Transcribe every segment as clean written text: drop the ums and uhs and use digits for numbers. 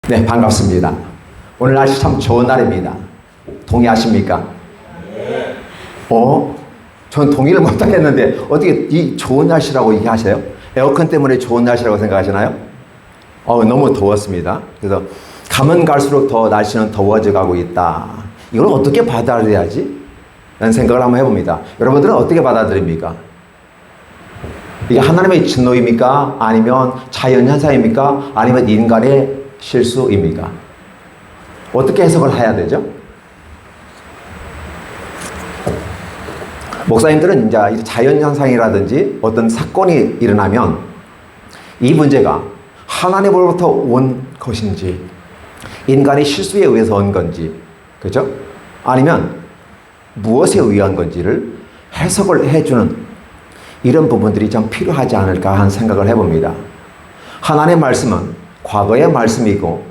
네, 반갑습니다. 오늘 날씨 참 좋은 날입니다. 동의하십니까? 전 동의를 못하겠는데 어떻게 이 좋은 날씨라고 얘기하세요? 에어컨 때문에 좋은 날씨라고 생각하시나요? 너무 더웠습니다. 그래서 가면 갈수록 더 날씨는 더워져 가고 있다. 이걸 어떻게 받아들여야지? 라는 생각을 한번 해봅니다. 여러분들은 어떻게 받아들입니까? 이게 하나님의 진노입니까? 아니면 자연현상입니까? 아니면 인간의 실수입니까? 어떻게 해석을 해야 되죠? 목사님들은 이제 자연현상이라든지 어떤 사건이 일어나면 이 문제가 하나님으로부터 온 것인지 인간의 실수에 의해서 온 건지, 그렇죠? 아니면 무엇에 의한 건지를 해석을 해주는 이런 부분들이 좀 필요하지 않을까 하는 생각을 해봅니다. 하나님의 말씀은 과거의 말씀이고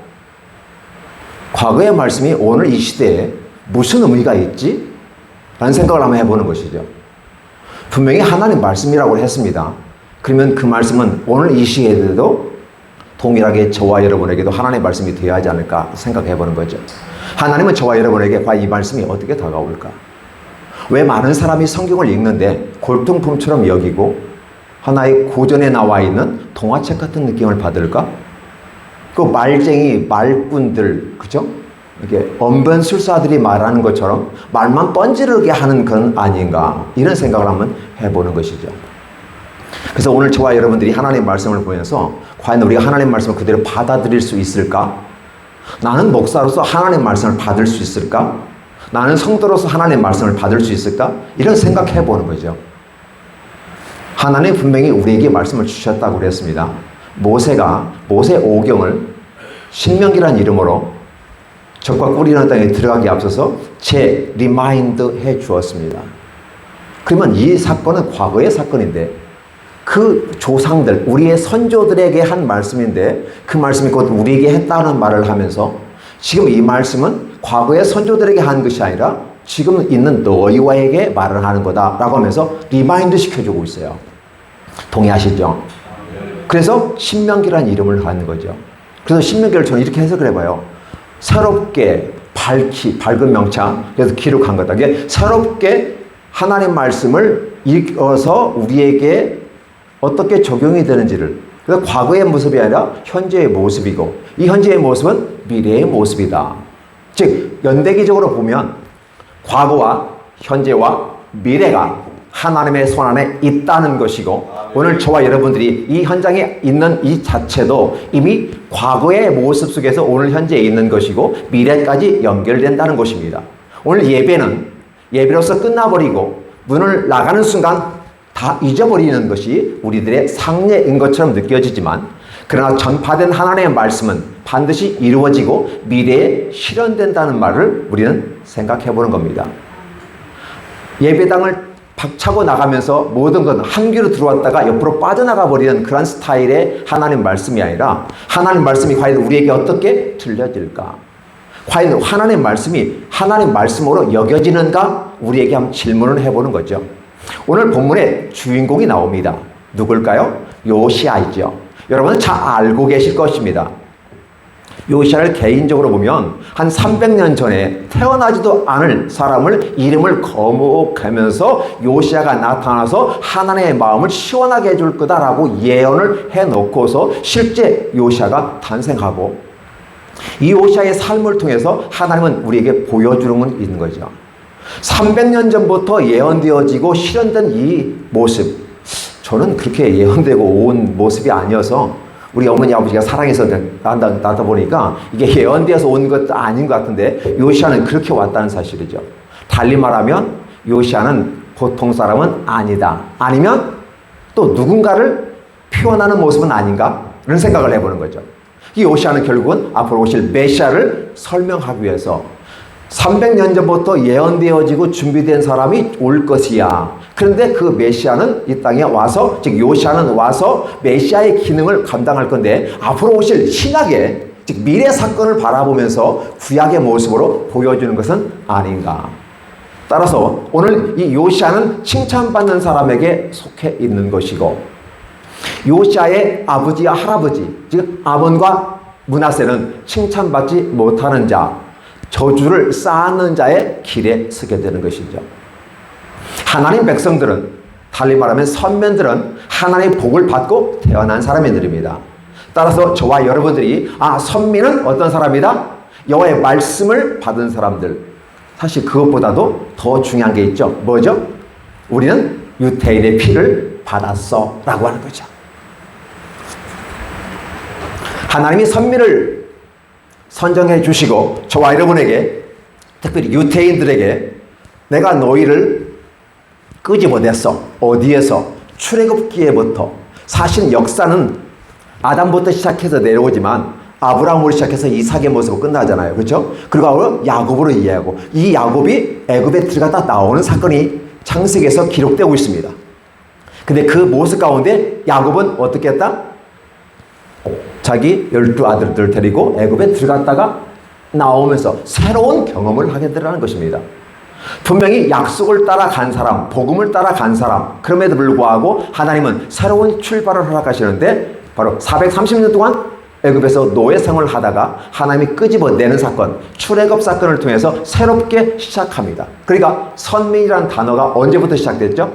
과거의 말씀이 오늘 이 시대에 무슨 의미가 있지? 라는 생각을 한번 해보는 것이죠. 분명히 하나님 말씀이라고 했습니다. 그러면 그 말씀은 오늘 이 시대에도 동일하게 저와 여러분에게도 하나님의 말씀이 되어야 하지 않을까 생각해보는 거죠. 하나님은 저와 여러분에게 과연 이 말씀이 어떻게 다가올까? 왜 많은 사람이 성경을 읽는데 골동품처럼 여기고 하나의 고전에 나와 있는 동화책 같은 느낌을 받을까? 그 말쟁이, 말꾼들, 그죠? 이렇게 언변술사들이 말하는 것처럼 말만 뻔지르게 하는 건 아닌가? 이런 생각을 한번 해보는 것이죠. 그래서 오늘 저와 여러분들이 하나님의 말씀을 보면서 과연 우리가 하나님의 말씀을 그대로 받아들일 수 있을까? 나는 목사로서 하나님의 말씀을 받을 수 있을까? 나는 성도로서 하나님의 말씀을 받을 수 있을까? 이런 생각해 보는 거죠. 하나님 분명히 우리에게 말씀을 주셨다고 그랬습니다. 모세가 모세 오경을 신명기라는 이름으로 적과 꿀이 있는 땅에 들어가기 앞서서 리마인드 해 주었습니다. 그러면 이 사건은 과거의 사건인데 그 조상들, 우리의 선조들에게 한 말씀인데 그 말씀이 곧 우리에게 했다는 말을 하면서 지금 이 말씀은 과거의 선조들에게 한 것이 아니라 지금 있는 너희와에게 말을 하는 거다라고 하면서 리마인드 시켜주고 있어요. 동의하시죠? 그래서 신명기라는 이름을 갖는 거죠. 그래서 신명기를 저는 이렇게 해석을 해봐요. 새롭게 밝은 명창, 그래서 기록한 거다. 이게 새롭게 하나님 말씀을 읽어서 우리에게 어떻게 적용이 되는지를, 그래서 과거의 모습이 아니라 현재의 모습이고 이 현재의 모습은 미래의 모습이다. 즉 연대기적으로 보면 과거와 현재와 미래가 하나님의 손 안에 있다는 것이고 오늘 저와 여러분들이 이 현장에 있는 이 자체도 이미 과거의 모습 속에서 오늘 현재에 있는 것이고 미래까지 연결된다는 것입니다. 오늘 예배는 예배로서 끝나버리고 문을 나가는 순간 다 잊어버리는 것이 우리들의 상례인 것처럼 느껴지지만 그러나 전파된 하나님의 말씀은 반드시 이루어지고 미래에 실현된다는 말을 우리는 생각해 보는 겁니다. 예배당을 박차고 나가면서 모든 건 한 귀로 들어왔다가 옆으로 빠져나가 버리는 그런 스타일의 하나님 말씀이 아니라 하나님 말씀이 과연 우리에게 어떻게 들려질까? 과연 하나님 말씀이 하나님 말씀으로 여겨지는가? 우리에게 한번 질문을 해보는 거죠. 오늘 본문에 주인공이 나옵니다. 누굴까요? 요시아이죠. 여러분은 잘 알고 계실 것입니다. 요시아를 개인적으로 보면 한 300년 전에 태어나지도 않을 사람을 이름을 거목하면서 요시아가 나타나서 하나님의 마음을 시원하게 해줄 거다라고 예언을 해놓고서 실제 요시아가 탄생하고 이 요시아의 삶을 통해서 하나님은 우리에게 보여주는 건 있는 거죠. 300년 전부터 예언되어지고 실현된 이 모습, 저는 그렇게 예언되고 온 모습이 아니어서 우리 어머니 아버지가 사랑해서 낳다 보니까 이게 예언되어서 온 것도 아닌 것 같은데 요시아는 그렇게 왔다는 사실이죠. 달리 말하면 요시아는 보통 사람은 아니다. 아니면 또 누군가를 표현하는 모습은 아닌가? 이런 생각을 해보는 거죠. 이 요시아는 결국은 앞으로 오실 메시아를 설명하기 위해서 300년 전부터 예언되어지고 준비된 사람이 올 것이야. 그런데 그 메시아는 이 땅에 와서, 즉 요시아는 와서 메시아의 기능을 감당할 건데 앞으로 오실 신약의, 즉 미래 사건을 바라보면서 구약의 모습으로 보여주는 것은 아닌가. 따라서 오늘 이 요시아는 칭찬받는 사람에게 속해 있는 것이고 요시아의 아버지와 할아버지, 즉 아몬과 므낫세는 칭찬받지 못하는 자, 저주를 쌓는 자의 길에 서게 되는 것이죠. 하나님 백성들은, 달리 말하면 선민들은 하나님의 복을 받고 태어난 사람들입니다. 따라서 저와 여러분들이 선민은 어떤 사람이다? 여호와의 말씀을 받은 사람들. 사실 그것보다도 더 중요한 게 있죠. 뭐죠? 우리는 유태인의 피를 받았어 라고 하는 거죠. 하나님이 선민을 선정해 주시고 저와 여러분에게, 특별히 유태인들에게 내가 너희를 끄집어냈어. 어디에서? 출애굽기에부터. 사실 역사는 아담부터 시작해서 내려오지만 아브라함으로 시작해서 이삭의 모습으로 끝나잖아요. 그렇죠? 그리고 야곱으로 이해하고, 이 야곱이 애굽에 들어갔다 나오는 사건이 창세기에서 기록되고 있습니다. 근데 그 모습 가운데 야곱은 어떻게 했다? 자기 12아들들 데리고 애굽에 들어갔다가 나오면서 새로운 경험을 하게 되라는 것입니다. 분명히 약속을 따라간 사람, 복음을 따라간 사람, 그럼에도 불구하고 하나님은 새로운 출발을 허락하시는데, 바로 430년 동안 애굽에서 노예 생활을 하다가 하나님이 끄집어내는 사건, 출애굽 사건을 통해서 새롭게 시작합니다. 그러니까 선민이라는 단어가 언제부터 시작됐죠?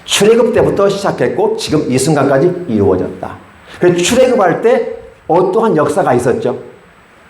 출애굽 때부터 시작했고 지금 이 순간까지 이루어졌다. 그래서 출애굽할 때 어떠한 역사가 있었죠?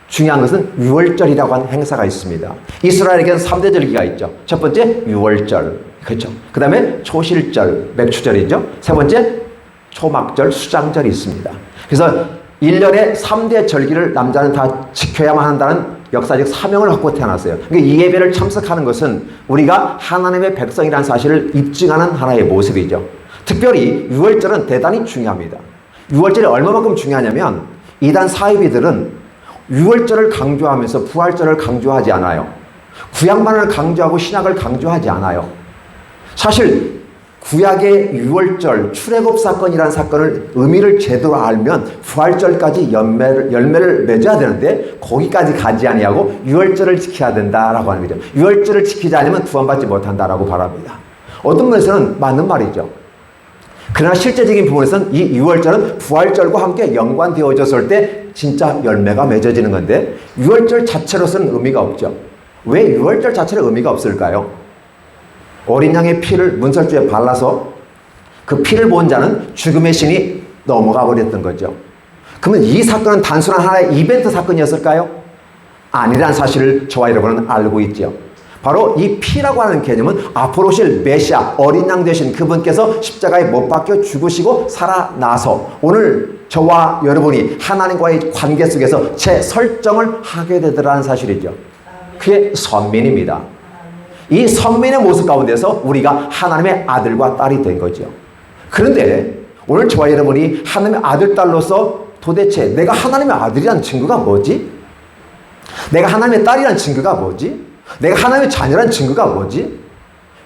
중요한 것은 유월절이라고 하는 행사가 있습니다. 이스라엘에게는 3대 절기가 있죠. 첫 번째 유월절, 그렇죠? 그 다음에 초실절, 맥추절이죠. 세 번째 초막절, 수장절이 있습니다. 그래서 1년에 3대 절기를 남자는 다 지켜야만 한다는 역사적 사명을 갖고 태어났어요. 그러니까 이 예배를 참석하는 것은 우리가 하나님의 백성이라는 사실을 입증하는 하나의 모습이죠. 특별히 유월절은 대단히 중요합니다. 유월절이 얼마만큼 중요하냐면 이단 사이비들은 유월절을 강조하면서 부활절을 강조하지 않아요. 구약만을 강조하고 신약을 강조하지 않아요. 사실 구약의 유월절, 출애굽 사건이라는 사건을 의미를 제대로 알면 부활절까지 열매를 맺어야 되는데 거기까지 가지 아니하고 유월절을 지켜야 된다라고 하는 거죠. 유월절을 지키지 않으면 구원받지 못한다라고 말합니다. 어떤 면에서는 맞는 말이죠. 그러나 실제적인 부분에서는 이 유월절은 부활절과 함께 연관되어졌을 때 진짜 열매가 맺어지는 건데 유월절 자체로서는 의미가 없죠. 왜 유월절 자체는 의미가 없을까요? 어린 양의 피를 문설주에 발라서 그 피를 본 자는 죽음의 신이 넘어가 버렸던 거죠. 그러면 이 사건은 단순한 하나의 이벤트 사건이었을까요? 아니라는 사실을 저와 여러분은 알고 있죠. 바로 이 피라고 하는 개념은 앞으로 오실 메시아, 어린 양 되신 그분께서 십자가에 못 박혀 죽으시고 살아나서 오늘 저와 여러분이 하나님과의 관계 속에서 재설정을 하게 되더라는 사실이죠. 그게 선민입니다. 이 선민의 모습 가운데서 우리가 하나님의 아들과 딸이 된 거죠. 그런데 오늘 저와 여러분이 하나님의 아들, 딸로서 도대체 내가 하나님의 아들이라는 증거가 뭐지? 내가 하나님의 딸이라는 증거가 뭐지? 내가 하나님의 자녀라는 증거가 뭐지?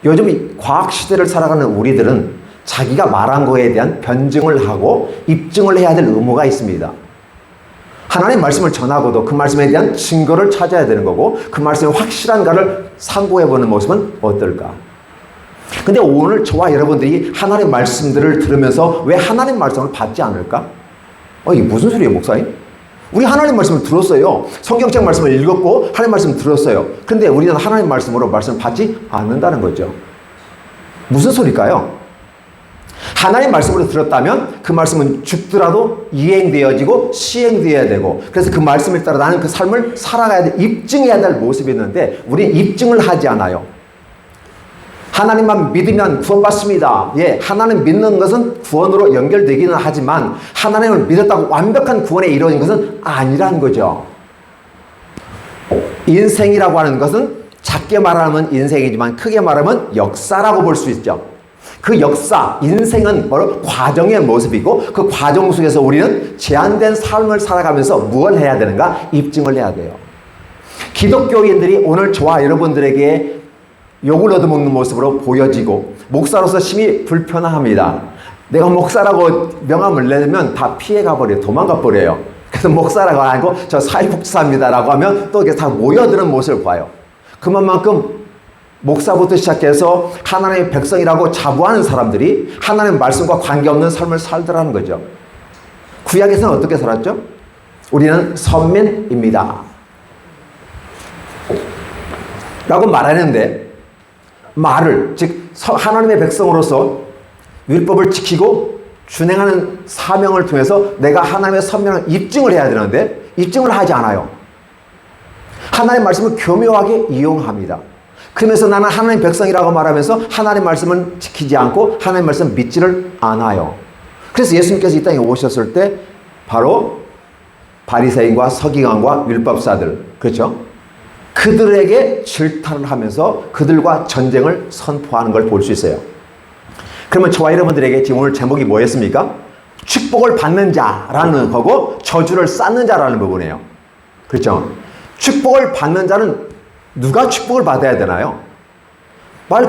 요즘 이 과학시대를 살아가는 우리들은 자기가 말한 거에 대한 변증을 하고 입증을 해야 될 의무가 있습니다. 하나님 말씀을 전하고도 그 말씀에 대한 증거를 찾아야 되는 거고 그 말씀이 확실한가를 상고해보는 모습은 어떨까? 근데 오늘 저와 여러분들이 하나님 말씀들을 들으면서 왜 하나님 말씀을 받지 않을까? 이게 무슨 소리예요, 목사님? 우리 하나님 말씀을 들었어요. 성경책 말씀을 읽었고 하나님 말씀을 들었어요. 근데 우리는 하나님 말씀으로 말씀을 받지 않는다는 거죠. 무슨 소리일까요? 하나님 말씀으로 들었다면 그 말씀은 죽더라도 이행되어지고 시행되어야 되고 그래서 그 말씀을 따라 나는 그 삶을 살아가야 돼, 입증해야 될 모습이 있는데 우리는 입증을 하지 않아요. 하나님만 믿으면 구원받습니다. 예, 하나님 믿는 것은 구원으로 연결되기는 하지만 하나님을 믿었다고 완벽한 구원에 이루어진 것은 아니라는 거죠. 인생이라고 하는 것은 작게 말하면 인생이지만 크게 말하면 역사라고 볼 수 있죠. 그 역사, 인생은 바로 과정의 모습이고 그 과정 속에서 우리는 제한된 삶을 살아가면서 무엇을 해야 되는가? 입증을 해야 돼요. 기독교인들이 오늘 저와 여러분들에게 욕을 얻어먹는 모습으로 보여지고 목사로서 심히 불편합니다. 내가 목사라고 명함을 내면 다 피해가 버려요. 도망가 버려요. 그래서 목사라고 안 하고 저 사회복지사입니다라고 하면 또 이게 다 모여드는 모습을 봐요. 그만큼 목사부터 시작해서 하나님의 백성이라고 자부하는 사람들이 하나님의 말씀과 관계없는 삶을 살더라는 거죠. 구약에서는 어떻게 살았죠? 우리는 선민입니다. 라고 말하는데, 말을, 즉 하나님의 백성으로서 율법을 지키고 준행하는 사명을 통해서 내가 하나님의 선명을 입증을 해야 되는데 입증을 하지 않아요. 하나님의 말씀을 교묘하게 이용합니다. 그러면서 나는 하나님의 백성이라고 말하면서 하나님의 말씀을 지키지 않고 하나님의 말씀을 믿지를 않아요. 그래서 예수님께서 이 땅에 오셨을 때 바로 바리새인과 서기관과 율법사들, 그렇죠? 그들에게 질타를 하면서 그들과 전쟁을 선포하는 걸 볼 수 있어요. 그러면 저와 여러분들에게 지금 오늘 제목이 뭐였습니까? 축복을 받는 자라는 거고 저주를 쌓는 자라는 부분이에요. 그렇죠? 축복을 받는 자는 누가 축복을 받아야 되나요?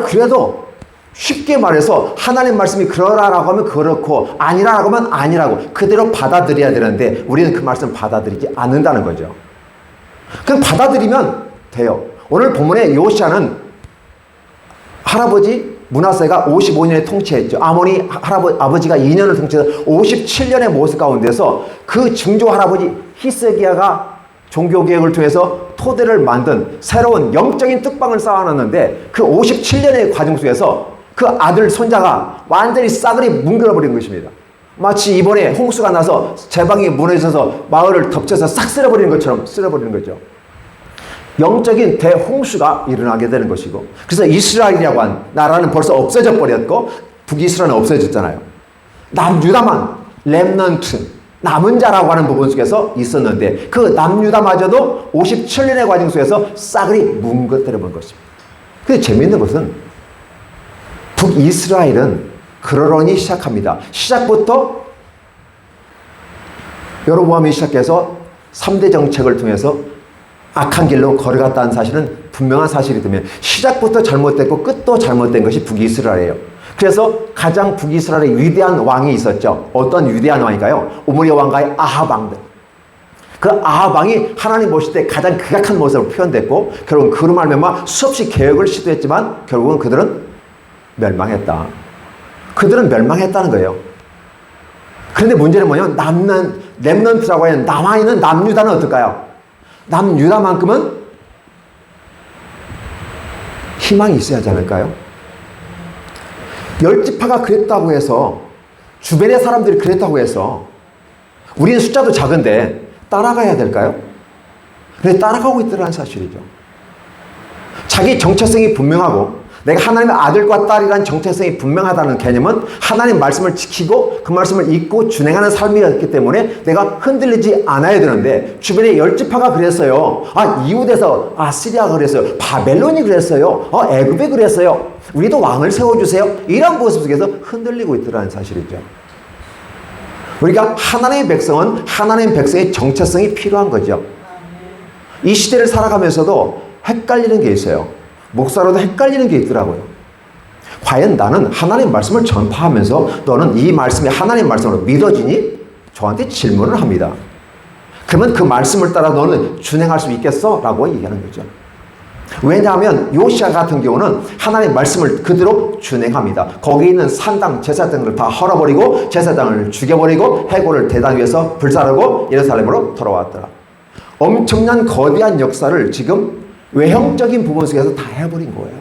그래도 쉽게 말해서 하나님 말씀이 그러라라고 하면 그렇고 아니라라고 하면 아니라고 그대로 받아들여야 되는데 우리는 그 말씀 받아들이지 않는다는 거죠. 그럼 받아들이면 돼요. 오늘 본문에 요시아는 할아버지 므낫세가 55년에 통치했죠. 아버지가 2년을 통치해서 57년의 모습 가운데서 그 증조 할아버지 히스기야가 종교개혁을 통해서 토대를 만든 새로운 영적인 뜻방을 쌓아놨는데 그 57년의 과정 속에서 그 아들 손자가 완전히 싸그리 뭉개버린 것입니다. 마치 이번에 홍수가 나서 제방이 무너져서 마을을 덮쳐서 싹 쓸어버리는 것처럼 쓸어버리는 거죠. 영적인 대홍수가 일어나게 되는 것이고, 그래서 이스라엘이라고 한 나라는 벌써 없어져 버렸고 북이스라엘은 없어졌잖아요. 남유다만 렘넌트, 남은 자라고 하는 부분 속에서 있었는데 그 남유다마저도 57년의 과정 속에서 싸그리 뭉거뜨려 본 것입니다. 근데 재미있는 것은 북이스라엘은 그러려니 시작합니다. 시작부터 여로보암이 시작해서 3대 정책을 통해서 악한 길로 걸어갔다는 사실은 분명한 사실이 되면 시작부터 잘못됐고 끝도 잘못된 것이 북이스라엘이에요. 그래서 가장 북이스라엘의 위대한 왕이 있었죠. 어떤 위대한 왕일까요? 오므리 왕가의 아합 왕들. 그 아합 왕이 하나님 보실 때 가장 극악한 모습으로 표현됐고 결국은 그로 말미암아 수없이 개혁을 시도했지만 결국은 그들은 멸망했다. 그들은 멸망했다는 거예요. 그런데 문제는 뭐냐면 렘넌트라고 하는 남아있는 남유다는 어떨까요? 남유다만큼은 희망이 있어야 하지 않을까요? 열지파가 그랬다고 해서 주변의 사람들이 그랬다고 해서 우리는 숫자도 작은데 따라가야 될까요? 그래서 따라가고 있더라는 사실이죠. 자기 정체성이 분명하고 내가 하나님의 아들과 딸이라는 정체성이 분명하다는 개념은 하나님 말씀을 지키고 그 말씀을 읽고 준행하는 삶이었기 때문에 내가 흔들리지 않아야 되는데 주변에 열지파가 그랬어요. 이웃에서 시리아가 그랬어요. 바벨론이 그랬어요. 애굽이 그랬어요. 우리도 왕을 세워주세요. 이런 모습 속에서 흔들리고 있더라는 사실이죠. 우리가 하나님의 백성은 하나님의 백성의 정체성이 필요한 거죠. 이 시대를 살아가면서도 헷갈리는 게 있어요. 목사로도 헷갈리는 게 있더라고요. 과연 나는 하나님 말씀을 전파하면서 너는 이 말씀이 하나님 말씀으로 믿어지니? 저한테 질문을 합니다. 그러면 그 말씀을 따라 너는 준행할 수 있겠어? 라고 얘기하는 거죠. 왜냐하면 요시아 같은 경우는 하나님 말씀을 그대로 준행합니다. 거기 있는 산당 제사장을 다 헐어버리고 제사장을 죽여버리고 해골을 대단 위에서 불사르고 예루살렘으로 돌아왔더라. 엄청난 거대한 역사를 지금 외형적인 부분 속에서 다 해버린 거예요.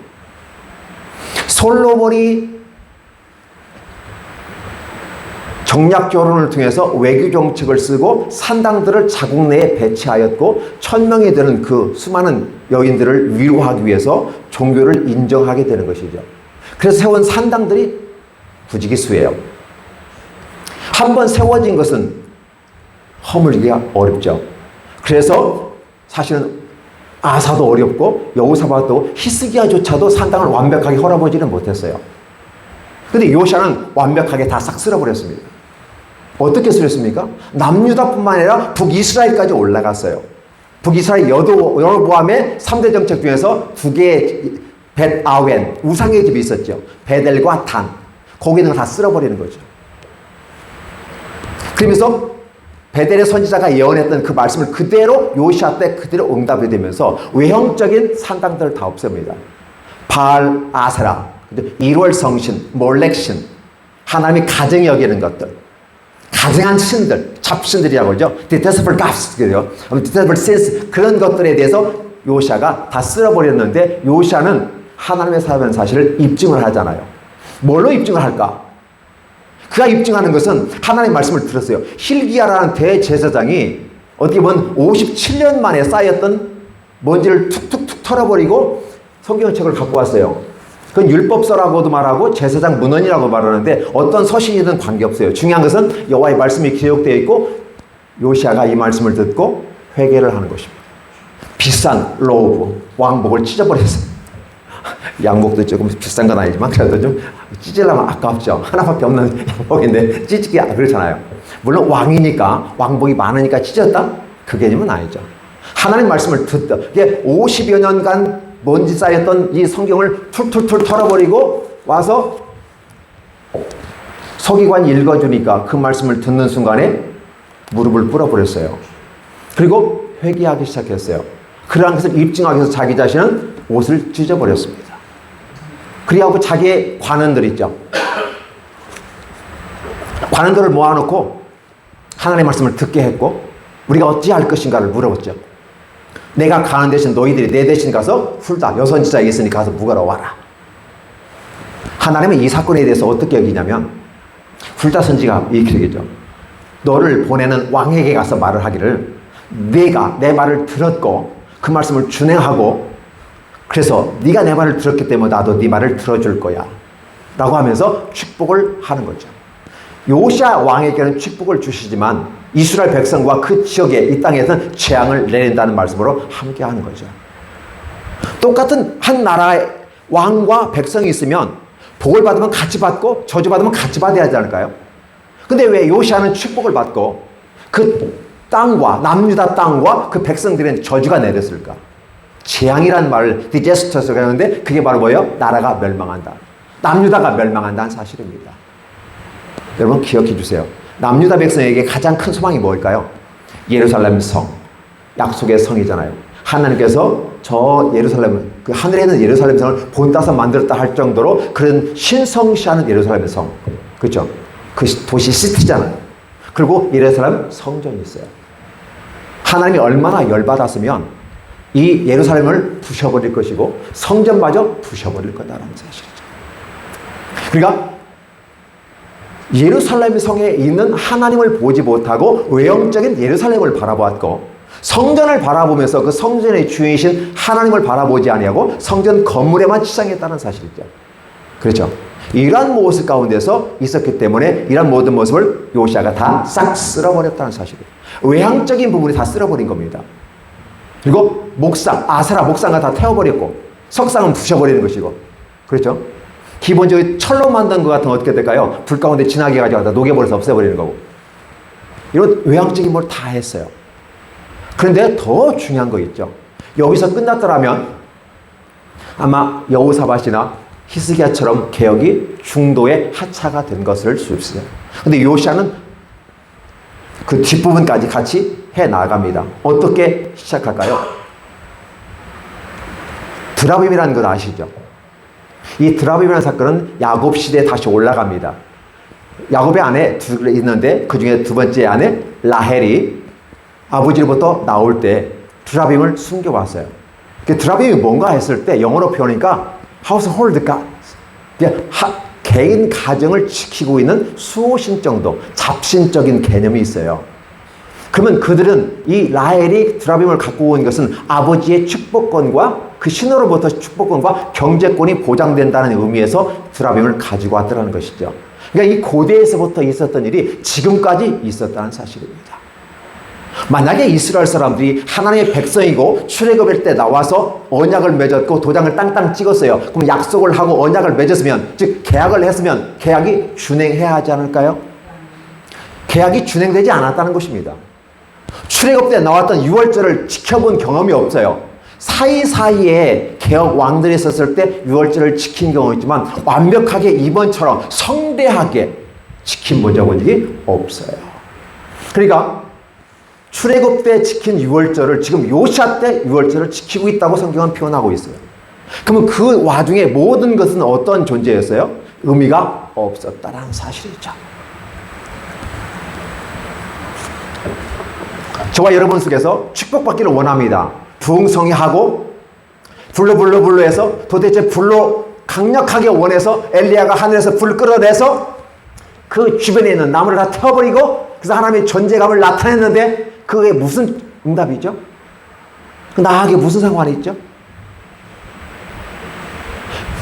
솔로몬이 정략 결혼을 통해서 외교 정책을 쓰고 산당들을 자국 내에 배치하였고 1000명이 되는 그 수많은 여인들을 위로하기 위해서 종교를 인정하게 되는 것이죠. 그래서 세운 산당들이 부지기수예요. 한번 세워진 것은 허물기가 어렵죠. 그래서 사실은 아사도 어렵고 여호사밧도 히스기야조차도 산당을 완벽하게 헐어보지는 못했어요. 근데 요시아는 완벽하게 다 싹 쓸어버렸습니다. 어떻게 쓸었습니까? 남유다뿐만 아니라 북이스라엘까지 올라갔어요. 북이스라엘 여로보암의 3대 정책 중에서 2개의 벳아웬 우상의 집이 있었죠. 베델과 단. 거기 있는 거 다 쓸어버리는 거죠. 그러면서 베델의 선지자가 예언했던 그 말씀을 그대로 요시아 때 그대로 응답이 되면서 외형적인 산당들을 다 없앱니다. 바알, 아세라, 1월 성신, 몰렉신, 하나님이 가정이 여기는 것들, 가증한 신들, 잡신들이라고 그러죠. detestable gods, detestable sins, 그런 것들에 대해서 요시아가 다 쓸어버렸는데 요시아는 하나님의 사람이라는 사실을 입증을 하잖아요. 뭘로 입증을 할까? 그가 입증하는 것은 하나님의 말씀을 들었어요. hil기야라는 대제사장이 어떻게 보면 57년 만에 쌓였던 먼지를 툭툭툭 털어버리고 성경책을 갖고 왔어요. 그건 율법서라고도 말하고 제사장 문헌이라고 말하는데 어떤 서신이든 관계없어요. 중요한 것은 여호와의 말씀이 기록되어 있고 요시아가 이 말씀을 듣고 회개를 하는 것입니다. 비싼 로브, 왕복을 찢어버렸어요. 양복도 조금 비싼 건 아니지만 그래도 좀 찢으려면 아깝죠. 하나밖에 없는 양복인데 찢기 그렇잖아요. 물론 왕이니까 왕복이 많으니까 찢었다? 그 개념은 아니죠. 하나님 말씀을 듣다. 이게 50여 년간 먼지 쌓였던 이 성경을 툴툴툴 털어버리고 와서 서기관이 읽어주니까 그 말씀을 듣는 순간에 무릎을 꿇어버렸어요. 그리고 회개하기 시작했어요. 그러한 것을 입증하기 위해서 자기 자신은 옷을 찢어버렸습니다. 그리하고 자기의 관원들 있죠. 관원들을 모아놓고 하나님의 말씀을 듣게 했고 우리가 어찌할 것인가를 물어봤죠. 내가 가는 대신 너희들이 내 대신 가서 훌다 여선지자에 있으니 가서 묵으러 와라. 하나님은 이 사건에 대해서 어떻게 여기냐면 훌다 선지가 이렇게 얘기죠. 너를 보내는 왕에게 가서 말을 하기를 네가 내 말을 들었고 그 말씀을 준행하고 그래서 네가 내 말을 들었기 때문에 나도 네 말을 들어줄 거야 라고 하면서 축복을 하는 거죠. 요시아 왕에게는 축복을 주시지만 이스라엘 백성과 그 지역에 이 땅에서는 재앙을 내린다는 말씀으로 함께 하는 거죠. 똑같은 한 나라의 왕과 백성이 있으면 복을 받으면 같이 받고 저주 받으면 같이 받아야 하지 않을까요? 근데 왜 요시아는 축복을 받고 그 땅과 남유다 땅과 그 백성들은 저주가 내렸을까? 재앙이라는 말을 디제스터스가 하는데 그게 바로 뭐예요? 나라가 멸망한다. 남유다가 멸망한다는 사실입니다. 여러분 기억해 주세요. 남유다 백성에게 가장 큰 소망이 뭘까요? 예루살렘 성, 약속의 성이잖아요. 하나님께서 저 예루살렘, 그 하늘에 있는 예루살렘 성을 본따서 만들었다 할 정도로 그런 신성시하는 예루살렘 성, 그렇죠? 그 도시 시티잖아요. 그리고 예루살렘 성전이 있어요. 하나님이 얼마나 열받았으면 이 예루살렘을 부셔버릴 것이고 성전마저 부셔버릴 거다라는 사실이죠. 그러니까 예루살렘 성에 있는 하나님을 보지 못하고 외형적인 예루살렘을 바라보았고 성전을 바라보면서 그 성전의 주인이신 하나님을 바라보지 아니하고 성전 건물에만 치장했다는 사실이죠. 그렇죠? 이러한 모습 가운데서 있었기 때문에 이러한 모든 모습을 요시아가 다 싹 쓸어버렸다는 사실이에요. 외향적인 부분이 다 쓸어버린 겁니다. 그리고 목상, 아세라 목상을 다 태워버렸고 석상은 부셔버리는 것이고 그렇죠? 기본적으로 철로 만든 것 같으면 어떻게 될까요? 불 가운데 진하게 가져가다 녹여버려서 없애버리는 거고 이런 외향적인 걸 다 했어요. 그런데 더 중요한 거 있죠. 여기서 끝났더라면 아마 여호사밧이나 히스기야처럼 개혁이 중도에 하차가 된 것을 수 있어요. 근데 요시아는 그 뒷부분까지 같이 해 나갑니다. 어떻게 시작할까요? 드라빔이라는 건 아시죠? 이 드라빔이라는 사건은 야곱 시대에 다시 올라갑니다. 야곱의 아내 둘 있는데 그 중에 두 번째 아내 라헬이 아버지로부터 나올 때 드라빔을 숨겨왔어요. 그 드라빔이 뭔가 했을 때 영어로 표현하니까 household gods, 개인 가정을 지키고 있는 수호신 정도, 잡신적인 개념이 있어요. 그러면 그들은 이 라헬이 드라빔을 갖고 온 것은 아버지의 축복권과 그 신으로부터 축복권과 경제권이 보장된다는 의미에서 드라빔을 가지고 왔다는 것이죠. 그러니까 이 고대에서부터 있었던 일이 지금까지 있었다는 사실입니다. 만약에 이스라엘 사람들이 하나님의 백성이고 출애굽일 때 나와서 언약을 맺었고 도장을 땅땅 찍었어요. 그럼 약속을 하고 언약을 맺었으면, 즉 계약을 했으면 계약이 준행해야 하지 않을까요? 계약이 준행되지 않았다는 것입니다. 출애굽 때 나왔던 유월절을 지켜본 경험이 없어요. 사이사이에 개혁 왕들이 있었을 때 유월절을 지킨 경우가 있지만 완벽하게 이번처럼 성대하게 지킨 적이 없어요. 그러니까 출애굽 때 지킨 유월절을 지금 요시아 때 유월절을 지키고 있다고 성경은 표현하고 있어요. 그러면 그 와중에 모든 것은 어떤 존재였어요? 의미가 없었다라는 사실이죠. 저와 여러분 속에서 축복받기를 원합니다. 부흥성회하고 불로 해서 도대체 불로 강력하게 원해서 엘리야가 하늘에서 불 끌어내서 그 주변에 있는 나무를 다 태워버리고 그래서 하나님의 존재감을 나타냈는데 그게 무슨 응답이죠? 나에게 무슨 상관이 있죠?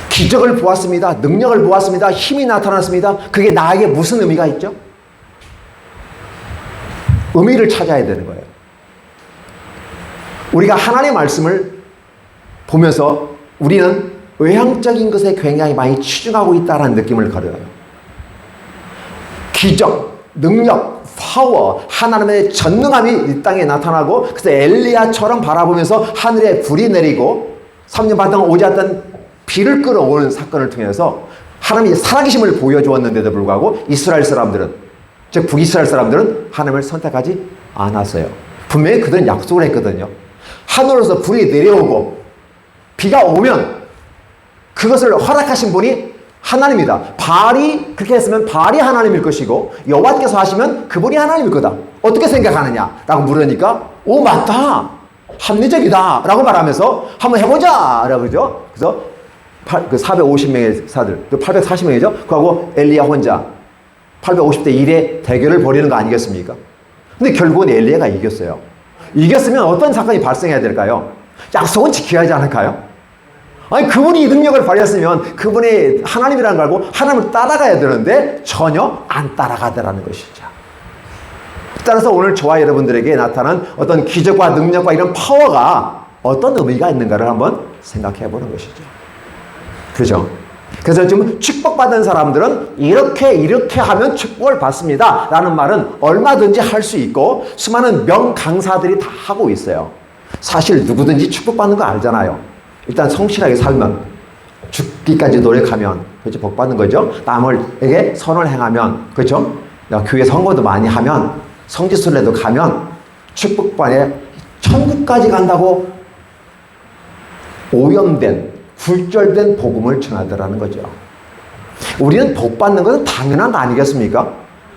기적을 보았습니다. 능력을 보았습니다. 힘이 나타났습니다. 그게 나에게 무슨 의미가 있죠? 의미를 찾아야 되는 거예요. 우리가 하나님의 말씀을 보면서 우리는 외향적인 것에 굉장히 많이 치중하고 있다는 느낌을 가져요. 기적, 능력, 파워, 하나님의 전능함이 이 땅에 나타나고 그래서 엘리야처럼 바라보면서 하늘에 불이 내리고 3년 반 동안 오지 않던 비를 끌어오는 사건을 통해서 하나님이 살아계심을 보여주었는데도 불구하고 이스라엘 사람들은, 즉 북이스라엘 사람들은 하나님을 선택하지 않았어요. 분명히 그들은 약속을 했거든요. 하늘에서 불이 내려오고 비가 오면 그것을 허락하신 분이 하나님이다. 바알이 그렇게 했으면 바알이 하나님일 것이고 여호와께서 하시면 그분이 하나님일 거다. 어떻게 생각하느냐? 라고 물으니까 오 맞다. 합리적이다. 라고 말하면서 한번 해보자. 라고 그러죠. 그래서 450명의 사들, 840명이죠. 그하고 엘리야 혼자 850대 1의 대결을 벌이는 거 아니겠습니까? 근데 결국은 엘리야가 이겼어요. 이겼으면 어떤 사건이 발생해야 될까요? 약속은 지켜야 하지 않을까요? 아니 그분이 이 능력을 발휘했으면 그분이 하나님이라는 걸 알고 하나님을 따라가야 되는데 전혀 안 따라가더라는 것이죠. 따라서 오늘 저와 여러분들에게 나타난 어떤 기적과 능력과 이런 파워가 어떤 의미가 있는가를 한번 생각해 보는 것이죠. 그죠? 그래서 지금 축복받은 사람들은 이렇게 하면 축복을 받습니다 라는 말은 얼마든지 할 수 있고 수많은 명강사들이 다 하고 있어요. 사실 누구든지 축복받는 거 알잖아요. 일단 성실하게 살면, 죽기까지 노력하면, 그렇죠? 복 받는 거죠. 남에게 선을 행하면, 그렇죠? 교회 선거도 많이 하면, 성지순례도 가면, 축복받에 천국까지 간다고 오염된, 굴절된 복음을 전하더라는 거죠. 우리는 복 받는 것은 당연한 거 아니겠습니까?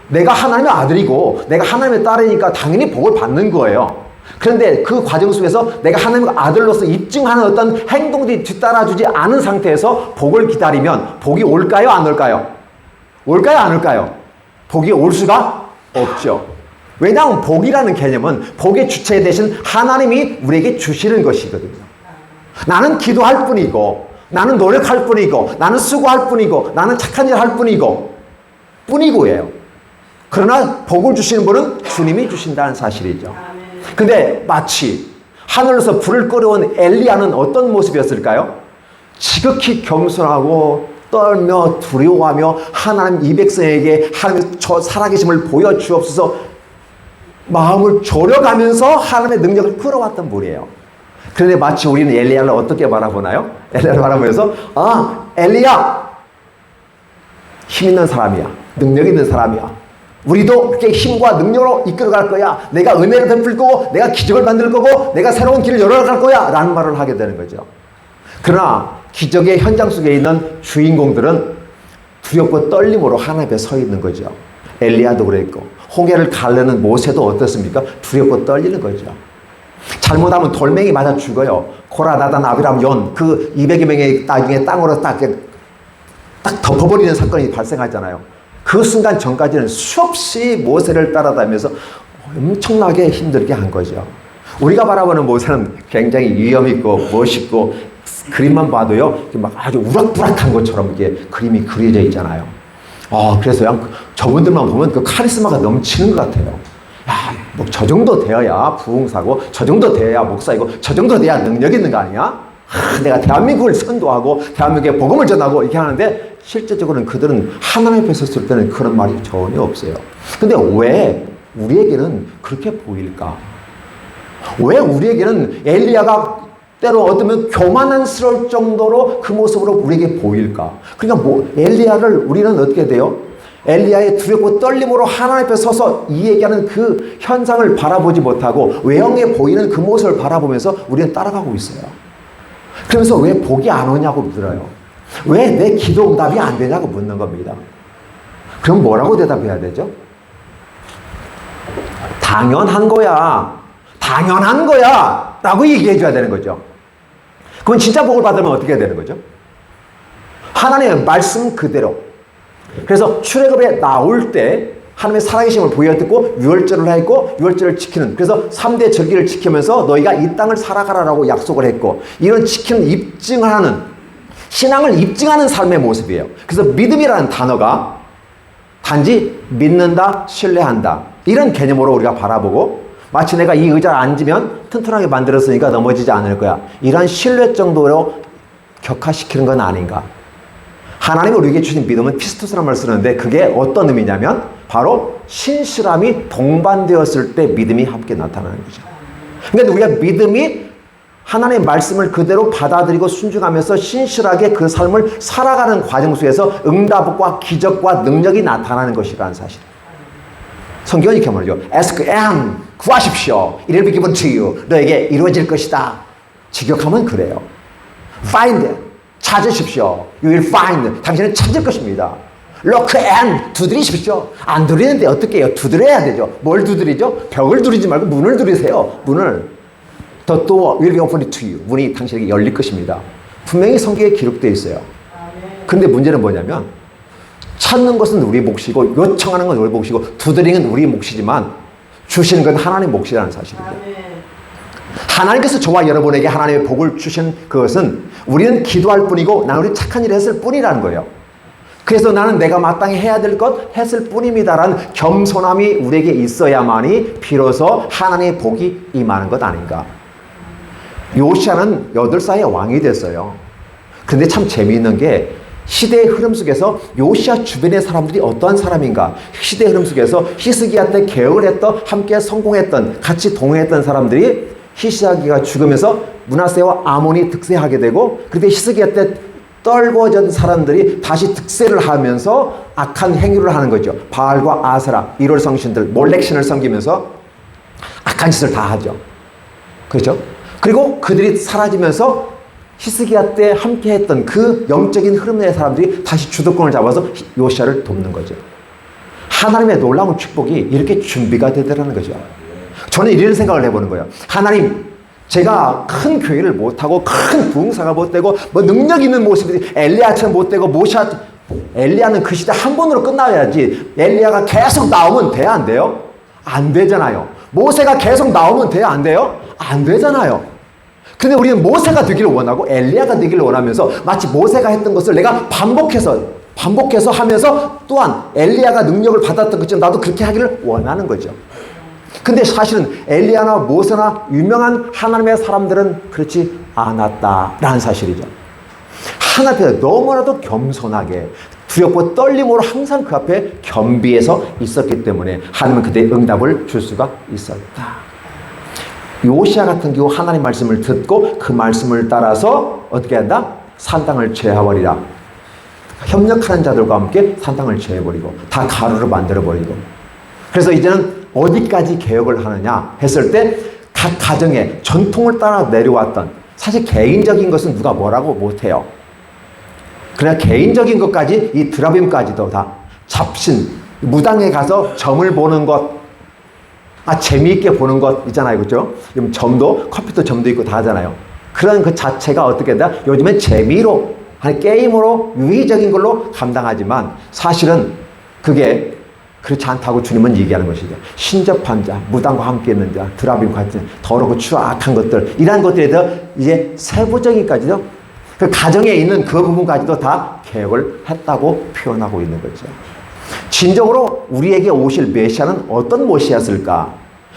내가 하나님의 아들이고, 내가 하나님의 딸이니까 당연히 복을 받는 거예요. 그런데 그 과정 속에서 내가 하나님의 아들로서 입증하는 어떤 행동들이 뒤따라주지 않은 상태에서 복을 기다리면 복이 올까요? 안 올까요? 올까요? 안 올까요? 복이 올 수가 없죠. 왜냐하면 복이라는 개념은 복의 주체 대신 하나님이 우리에게 주시는 것이거든요. 나는 기도할 뿐이고 나는 노력할 뿐이고 나는 수고할 뿐이고 나는 착한 일 할 뿐이고예요. 그러나 복을 주시는 분은 주님이 주신다는 사실이죠. 근데 마치 하늘에서 불을 끌어온 엘리야는 어떤 모습이었을까요? 지극히 겸손하고 떨며 두려워하며 하나님 이 백성에게 하나님의 저 살아계심을 보여주옵소서 마음을 졸여가면서 하나님의 능력을 끌어왔던 분이에요. 그런데 마치 우리는 엘리야를 어떻게 바라보나요? 엘리야를 바라보면서 엘리야 힘 있는 사람이야. 능력 있는 사람이야. 우리도 그렇게 힘과 능력으로 이끌어갈 거야. 내가 은혜를 베풀 거고 내가 기적을 만들 거고 내가 새로운 길을 열어갈 거야 라는 말을 하게 되는 거죠. 그러나 기적의 현장 속에 있는 주인공들은 두렵고 떨림으로 하나님 앞에 서 있는 거죠. 엘리야도 그랬고 홍해를 가르는 모세도 어떻습니까? 두렵고 떨리는 거죠. 잘못하면 돌멩이 맞아 죽어요. 고라, 다단, 아비람, yon 그 200여 명의 나중에 땅으로 딱 덮어버리는 사건이 발생하잖아요. 그 순간 전까지는 수없이 모세를 따라다니면서 엄청나게 힘들게 한 거죠. 우리가 바라보는 모세는 굉장히 위엄있고 멋있고 그림만 봐도요 막 아주 우락부락한 것처럼 이게 그림이 그려져 있잖아요. 그래서 그냥 저분들만 보면 그 카리스마가 넘치는 것 같아요. 야, 뭐 저 정도 되어야 부흥사고 저 정도 되어야 목사이고 저 정도 돼야 능력 있는 거 아니야? 내가 대한민국을 선도하고 대한민국에 복음을 전하고 이렇게 하는데 실제적으로는 그들은 하나님 앞에 섰을 때는 그런 말이 전혀 없어요. 근데 왜 우리에게는 그렇게 보일까? 왜 우리에게는 엘리야가 때로 어쩌면 교만스러울 정도로 그 모습으로 우리에게 보일까? 그러니까 엘리야를 우리는 어떻게 돼요? 엘리야의 두렵고 떨림으로 하나님 앞에 서서 이 얘기하는 그 현상을 바라보지 못하고 외형에 보이는 그 모습을 바라보면서 우리는 따라가고 있어요. 그러면서 왜 복이 안 오냐고 물어요. 왜 내 기도 응답이 안 되냐고 묻는 겁니다. 그럼 뭐라고 대답해야 되죠? 당연한 거야. 당연한 거야 라고 얘기해 줘야 되는 거죠. 그럼 진짜 복을 받으면 어떻게 해야 되는 거죠? 하나님의 말씀 그대로. 그래서 출애굽에 나올 때 하나님의 살아계심을 보여듣고 유월절을 했고 유월절을 지키는, 그래서 3대 절기를 지키면서 너희가 이 땅을 살아가라라고 약속을 했고, 이런 지키는 입증을 하는, 신앙을 입증하는 삶의 모습이에요. 그래서 믿음이라는 단어가 단지 믿는다, 신뢰한다 이런 개념으로 우리가 바라보고, 마치 내가 이 의자에 앉으면 튼튼하게 만들었으니까 넘어지지 않을 거야, 이런 신뢰 정도로 격화시키는 건 아닌가. 하나님이 우리에게 주신 믿음은 피스토스라는 말을 쓰는데, 그게 어떤 의미냐면 바로 신실함이 동반되었을 때 믿음이 함께 나타나는 거죠. 그러니까 우리가 믿음이 하나님의 말씀을 그대로 받아들이고 순종하면서 신실하게 그 삶을 살아가는 과정 속에서 응답과 기적과 능력이 나타나는 것이라는 사실. 성경은 이렇게 말하죠. Ask and 구하십시오. It will be given to you. 너에게 이루어질 것이다. 직역하면 그래요. Find, 찾으십시오. You will find. 당신은 찾을 것입니다. Look and 두드리십시오. 안 두드리는데 어떻게 해요? 두드려야 되죠. 뭘 두드리죠? 벽을 두드리지 말고 문을 두드리세요. 문을. The door will be opened to you. 문이 당신에게 열릴 것입니다. 분명히 성경에 기록되어 있어요. 그런데 문제는 뭐냐면, 찾는 것은 우리 몫이고 요청하는 건 우리 몫이고 두드리는 건 우리 몫이지만 주시는 건 하나님 몫이라는 사실입니다. 하나님께서 저와 여러분에게 하나님의 복을 주신 그것은 우리는 기도할 뿐이고 나는 우리 착한 일을 했을 뿐이라는 거예요. 그래서 나는 내가 마땅히 해야 될 것 했을 뿐입니다라는 겸손함이 우리에게 있어야만이 비로소 하나님의 복이 임하는 것 아닌가. 요시아는 8살에 왕이 됐어요. 근데 참 재미있는 게, 시대의 흐름 속에서 요시아 주변의 사람들이 어떠한 사람인가. 시대의 흐름 속에서 히스기야 때 개혁을 했던, 함께 성공했던, 같이 동행했던 사람들이 히스기야가 죽으면서 므낫세와 아몬이 득세하게 되고, 그때 히스기야 때 떨궈진 사람들이 다시 득세를 하면서 악한 행위를 하는 거죠. 바알과 아세라, 이롤 성신들, 몰렉신을 섬기면서 악한 짓을 다 하죠. 그렇죠? 그리고 그들이 사라지면서 히스기야 때 함께 했던 그 영적인 흐름의 사람들이 다시 주도권을 잡아서 요시아를 돕는 거죠. 하나님의 놀라운 축복이 이렇게 준비가 되더라는 거죠. 저는 이런 생각을 해보는 거예요. 하나님, 제가 큰 교회를 못하고 큰 부흥사가 못되고 뭐 능력 있는 모습이 엘리야처럼 못되고 엘리야는 그 시대 한 번으로 끝나야지. 엘리야가 계속 나오면 돼야 안 돼요? 안 되잖아요. 모세가 계속 나오면 돼야 안 돼요? 안 되잖아요. 근데 우리는 모세가 되기를 원하고 엘리야가 되기를 원하면서 마치 모세가 했던 것을 내가 반복해서 하면서 또한 엘리야가 능력을 받았던 것처럼 나도 그렇게 하기를 원하는 거죠. 근데 사실은 엘리야나 모세나 유명한 하나님의 사람들은 그렇지 않았다라는 사실이죠. 하나님 앞에 너무나도 겸손하게 두렵고 떨림으로 항상 그 앞에 겸비해서 있었기 때문에 하나님은 그때 응답을 줄 수가 있었다. 요시아 같은 경우 하나님 말씀을 듣고 그 말씀을 따라서 어떻게 한다? 산당을 제해버리라. 협력하는 자들과 함께 산당을 제해버리고 다 가루로 만들어버리고, 그래서 이제는 어디까지 개혁을 하느냐 했을 때 각 가정의 전통을 따라 내려왔던, 사실 개인적인 것은 누가 뭐라고 못해요. 그러나 개인적인 것까지, 이 드라빔까지도 다 잡신, 무당에 가서 점을 보는 것, 재미있게 보는 것 있잖아요. 그죠? 점도, 컴퓨터 점도 있고 다 하잖아요. 그런 그 자체가 어떻게 된다? 요즘엔 재미로, 게임으로, 유의적인 걸로 감당하지만 사실은 그게 그렇지 않다고 주님은 얘기하는 것이죠. 신접한 자, 무당과 함께 있는 자, 드라빔 같은 더럽고 추악한 것들, 이러한 것들에 대해서 이제 세부적인까지도 그 가정에 있는 그 부분까지도 다 개혁을 했다고 표현하고 있는 거죠. 진정으로 우리에게 오실 메시아는 어떤 메시아였을까?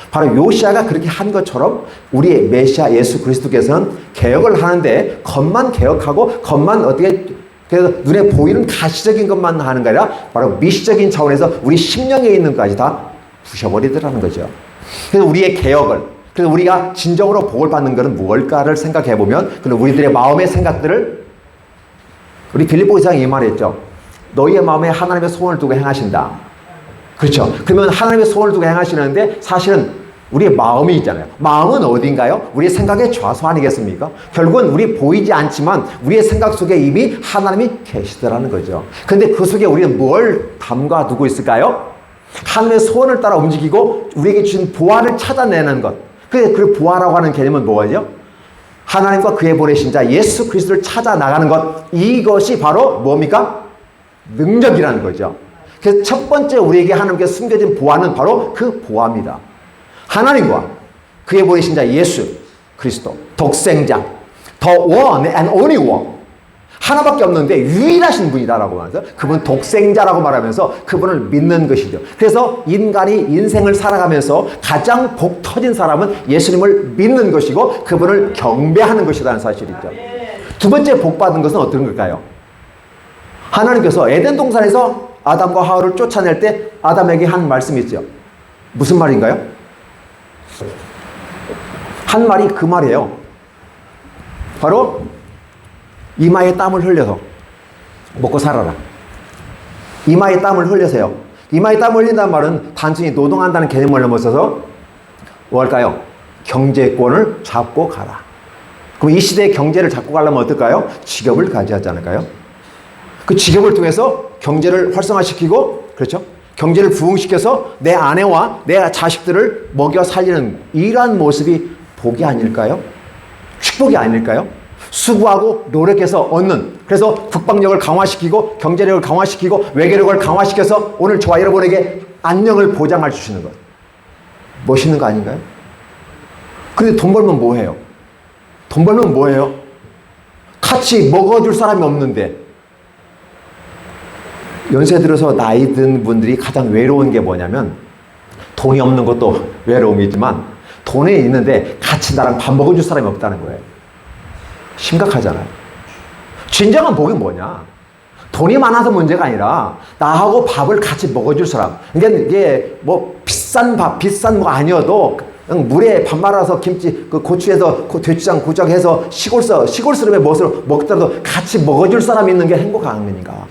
바로 요시아가 그렇게 한 것처럼 우리의 메시아 예수 그리스도께서는 개혁을 하는데 겉만 개혁하고 겉만 어떻게, 그래서 눈에 보이는 가시적인 것만 하는 게 아니라 바로 미시적인 차원에서 우리 심령에 있는 것까지 다 부셔버리더라는 거죠. 그래서 우리의 개혁을, 그래서 우리가 진정으로 복을 받는 것은 무엇일까를 생각해 보면, 우리들의 마음의 생각들을, 우리 빌립보서에 이 말했죠. 너희의 마음에 하나님의 소원을 두고 행하신다. 그렇죠. 그러면 하나님의 소원을 두고 행하시는데 사실은 우리의 마음이 있잖아요. 마음은 어딘가요? 우리의 생각의 좌수 아니겠습니까? 결국은 우리 보이지 않지만 우리의 생각 속에 이미 하나님이 계시더라는 거죠. 근데 그 속에 우리는 뭘 담가 두고 있을까요? 하나님의 소원을 따라 움직이고 우리에게 주신 보안을 찾아내는 것. 그 부활이라고 하는 개념은 뭐예요? 하나님과 그의 보내신 자 예수 그리스도를 찾아 나가는 것, 이것이 바로 뭡니까? 능력이라는 거죠. 그래서 첫 번째 우리에게 하나님께서 숨겨진 보화는 바로 그 보화입니다. 하나님과 그의 보내신 자 예수 그리스도, 독생자, the one and only one, 하나밖에 없는데 유일하신 분이다라고 말해서 그분 독생자라고 말하면서 그분을 믿는 것이죠. 그래서 인간이 인생을 살아가면서 가장 복 터진 사람은 예수님을 믿는 것이고 그분을 경배하는 것이라는 사실이죠. 두 번째 복 받은 것은 어떤 걸까요? 하나님께서 에덴 동산에서 아담과 하와를 쫓아낼 때 아담에게 한 말씀이 있죠. 무슨 말인가요? 한 말이 그 말이에요. 바로 이마에 땀을 흘려서 먹고 살아라. 이마에 땀을 흘려서요. 이마에 땀을 흘린다는 말은 단순히 노동한다는 개념을 넘어서서 뭘까요? 경제권을 잡고 가라. 그럼 이 시대의 경제를 잡고 가려면 어떨까요? 직업을 가져야 하지 않을까요? 그 직업을 통해서 경제를 활성화시키고, 그렇죠? 경제를 부흥시켜서 내 아내와 내 자식들을 먹여 살리는 이러한 모습이 복이 아닐까요? 축복이 아닐까요? 수고하고 노력해서 얻는, 그래서 국방력을 강화시키고 경제력을 강화시키고 외교력을 강화시켜서 오늘 저와 여러분에게 안녕을 보장할 수 있는 것, 멋있는 거 아닌가요? 근데 돈 벌면 뭐해요? 돈 벌면 뭐해요? 같이 먹어줄 사람이 없는데. 연세 들어서 나이 든 분들이 가장 외로운 게 뭐냐면, 돈이 없는 것도 외로움이지만 돈이 있는데 같이 나랑 밥 먹어줄 사람이 없다는 거예요. 심각하잖아요. 진정한 복이 뭐냐? 돈이 많아서 문제가 아니라 나하고 밥을 같이 먹어줄 사람. 그러니까 이게 뭐 비싼 밥, 비싼 거 아니어도 그냥 물에 밥 말아서 김치, 그 고추에서 돼지장 고작해서 시골스름의 무엇을 먹더라도 같이 먹어줄 사람이 있는 게 행복한 거니까.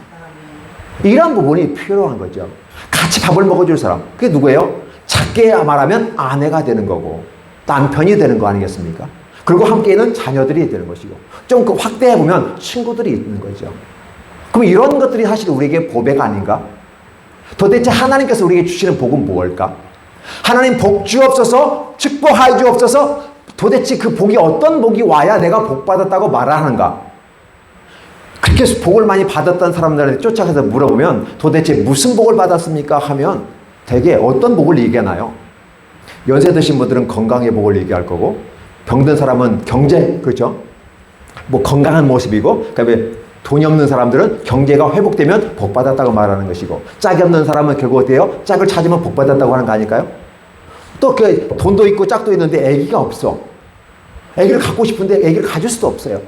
이런 부분이 필요한 거죠. 같이 밥을 먹어줄 사람. 그게 누구예요? 작게 말하면 아내가 되는 거고 남편이 되는 거 아니겠습니까? 그리고 함께 있는 자녀들이 되는 것이고, 좀 확대해보면 친구들이 있는 거죠. 그럼 이런 것들이 사실 우리에게 보배가 아닌가? 도대체 하나님께서 우리에게 주시는 복은 무엇일까? 하나님 복 주옵소서, 축복하여 주옵소서. 도대체 그 복이 어떤 복이 와야 내가 복 받았다고 말하는가? 그렇게 복을 많이 받았던 사람들한테 쫓아가서 물어보면 도대체 무슨 복을 받았습니까? 하면 대개 어떤 복을 얘기하나요? 연세 드신 분들은 건강의 복을 얘기할 거고, 병든 사람은 경제, 그렇죠? 뭐 건강한 모습이고, 그다음에 돈이 없는 사람들은 경제가 회복되면 복 받았다고 말하는 것이고, 짝이 없는 사람은 결국 어때요? 짝을 찾으면 복 받았다고 하는 거 아닐까요? 또 그 돈도 있고 짝도 있는데 아기가 없어. 아기를 갖고 싶은데 아기를 가질 수도 없어요.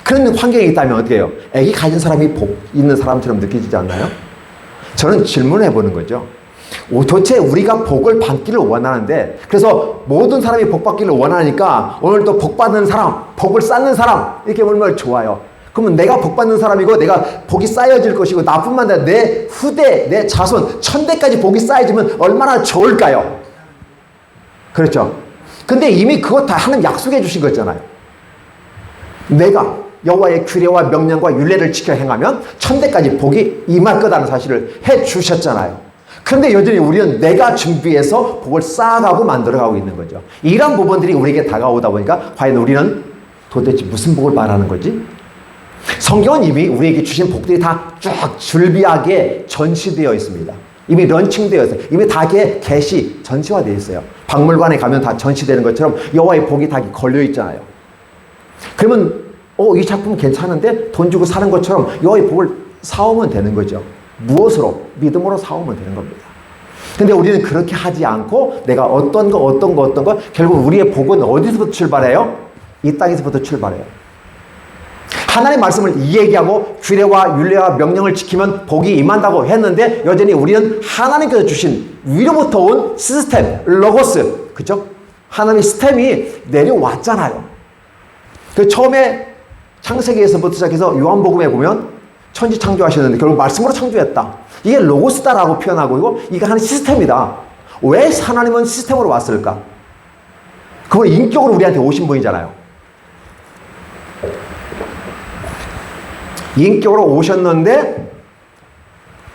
그런 환경이 있다면 어떻게 해요? 아기 가진 사람이 복 있는 사람처럼 느껴지지 않나요? 저는 질문을 해보는 거죠. 도대체 우리가 복을 받기를 원하는데, 그래서 모든 사람이 복 받기를 원하니까 오늘 또 복 받는 사람, 복을 쌓는 사람 이렇게 보면 좋아요. 그러면 내가 복 받는 사람이고 내가 복이 쌓여질 것이고, 나뿐만 아니라 내 후대, 내 자손, 천대까지 복이 쌓여지면 얼마나 좋을까요? 그렇죠? 근데 이미 그거 다 하는 약속해 주신 거잖아요. 내가 여호와의 규례와 명령과 율례를 지켜 행하면 천대까지 복이 임할 거다는 사실을 해 주셨잖아요. 그런데 여전히 우리는 내가 준비해서 복을 쌓아가고 만들어가고 있는 거죠. 이런 부분들이 우리에게 다가오다 보니까 과연 우리는 도대체 무슨 복을 말하는 거지? 성경은 이미 우리에게 주신 복들이 다 쫙 줄비하게 전시되어 있습니다. 이미 런칭되어 있어요. 이미 다 전시화되어 있어요. 박물관에 가면 다 전시되는 것처럼 여호와의 복이 다 걸려 있잖아요. 그러면 이 작품 괜찮은데 돈 주고 사는 것처럼 여호와의 복을 사오면 되는 거죠. 무엇으로? 믿음으로 사오면 되는 겁니다. 근데 우리는 그렇게 하지 않고 내가 어떤 거 결국 우리의 복은 어디서부터 출발해요? 이 땅에서부터 출발해요. 하나님의 말씀을 얘기하고 규례와 율례와 명령을 지키면 복이 임한다고 했는데, 여전히 우리는 하나님께서 주신 위로부터 온 시스템, 로고스, 그죠? 하나님의 시스템이 내려왔잖아요. 그 처음에 창세기에서부터 시작해서 요한복음에 보면 천지 창조하셨는데 결국 말씀으로 창조했다. 이게 로고스다라고 표현하고, 이거 하나의 시스템이다. 왜 하나님은 시스템으로 왔을까? 그건 인격으로 우리한테 오신 분이잖아요. 인격으로 오셨는데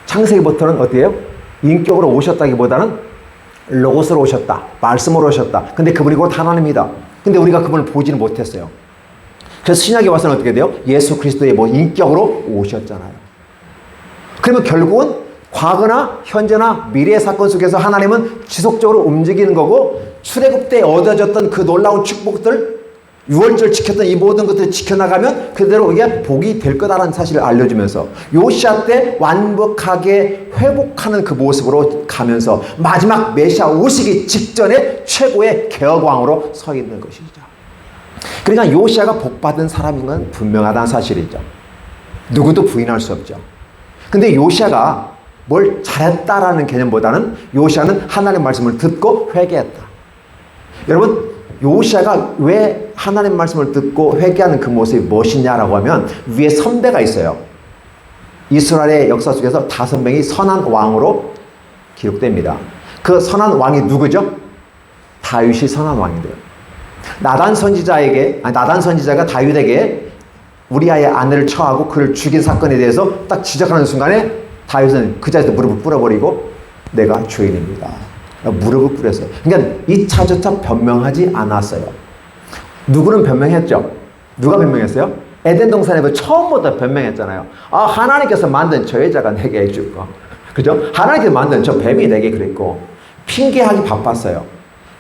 창세기부터는 어때요? 인격으로 오셨다기보다는 로고스로 오셨다. 말씀으로 오셨다. 근데 그분이 곧 하나님이다. 근데 우리가 그분을 보지는 못했어요. 그래서 신약에 와서는 어떻게 돼요? 예수 그리스도의 뭐 인격으로 오셨잖아요. 그러면 결국은 과거나 현재나 미래의 사건 속에서 하나님은 지속적으로 움직이는 거고, 출애굽 때 얻어졌던 그 놀라운 축복들, 유월절 지켰던 이 모든 것들을 지켜나가면 그대로 이게 복이 될 거다라는 사실을 알려주면서 요시아 때 완벽하게 회복하는 그 모습으로 가면서 마지막 메시아 오시기 직전에 최고의 개혁왕으로 서 있는 것이죠. 그러니까 요시아가 복받은 사람인 건 분명하다는 사실이죠. 누구도 부인할 수 없죠. 근데 요시아가 뭘 잘했다라는 개념보다는 요시아는 하나님의 말씀을 듣고 회개했다. 여러분, 요시아가 왜 하나님 말씀을 듣고 회개하는 그 모습이 무엇이냐라고 하면 위에 선배가 있어요. 이스라엘의 역사 속에서 5명이 선한 왕으로 기록됩니다. 그 선한 왕이 누구죠? 다윗이 선한 왕이 돼요. 나단 선지자가 다윗에게 우리아의 아내를 처하고 그를 죽인 사건에 대해서 딱 지적하는 순간에 다윗은 그 자리에서 무릎을 꿇어버리고 내가 죄인입니다. 무릎을 꿇었어요. 그러니까 2차조차 변명하지 않았어요. 누구는 변명했죠? 누가 변명했어요? 에덴 동산에서 처음부터 변명했잖아요. 하나님께서 만든 저 여자가 내게 해줄 거. 그죠? 하나님께서 만든 저 뱀이 내게 그랬고, 핑계하기 바빴어요.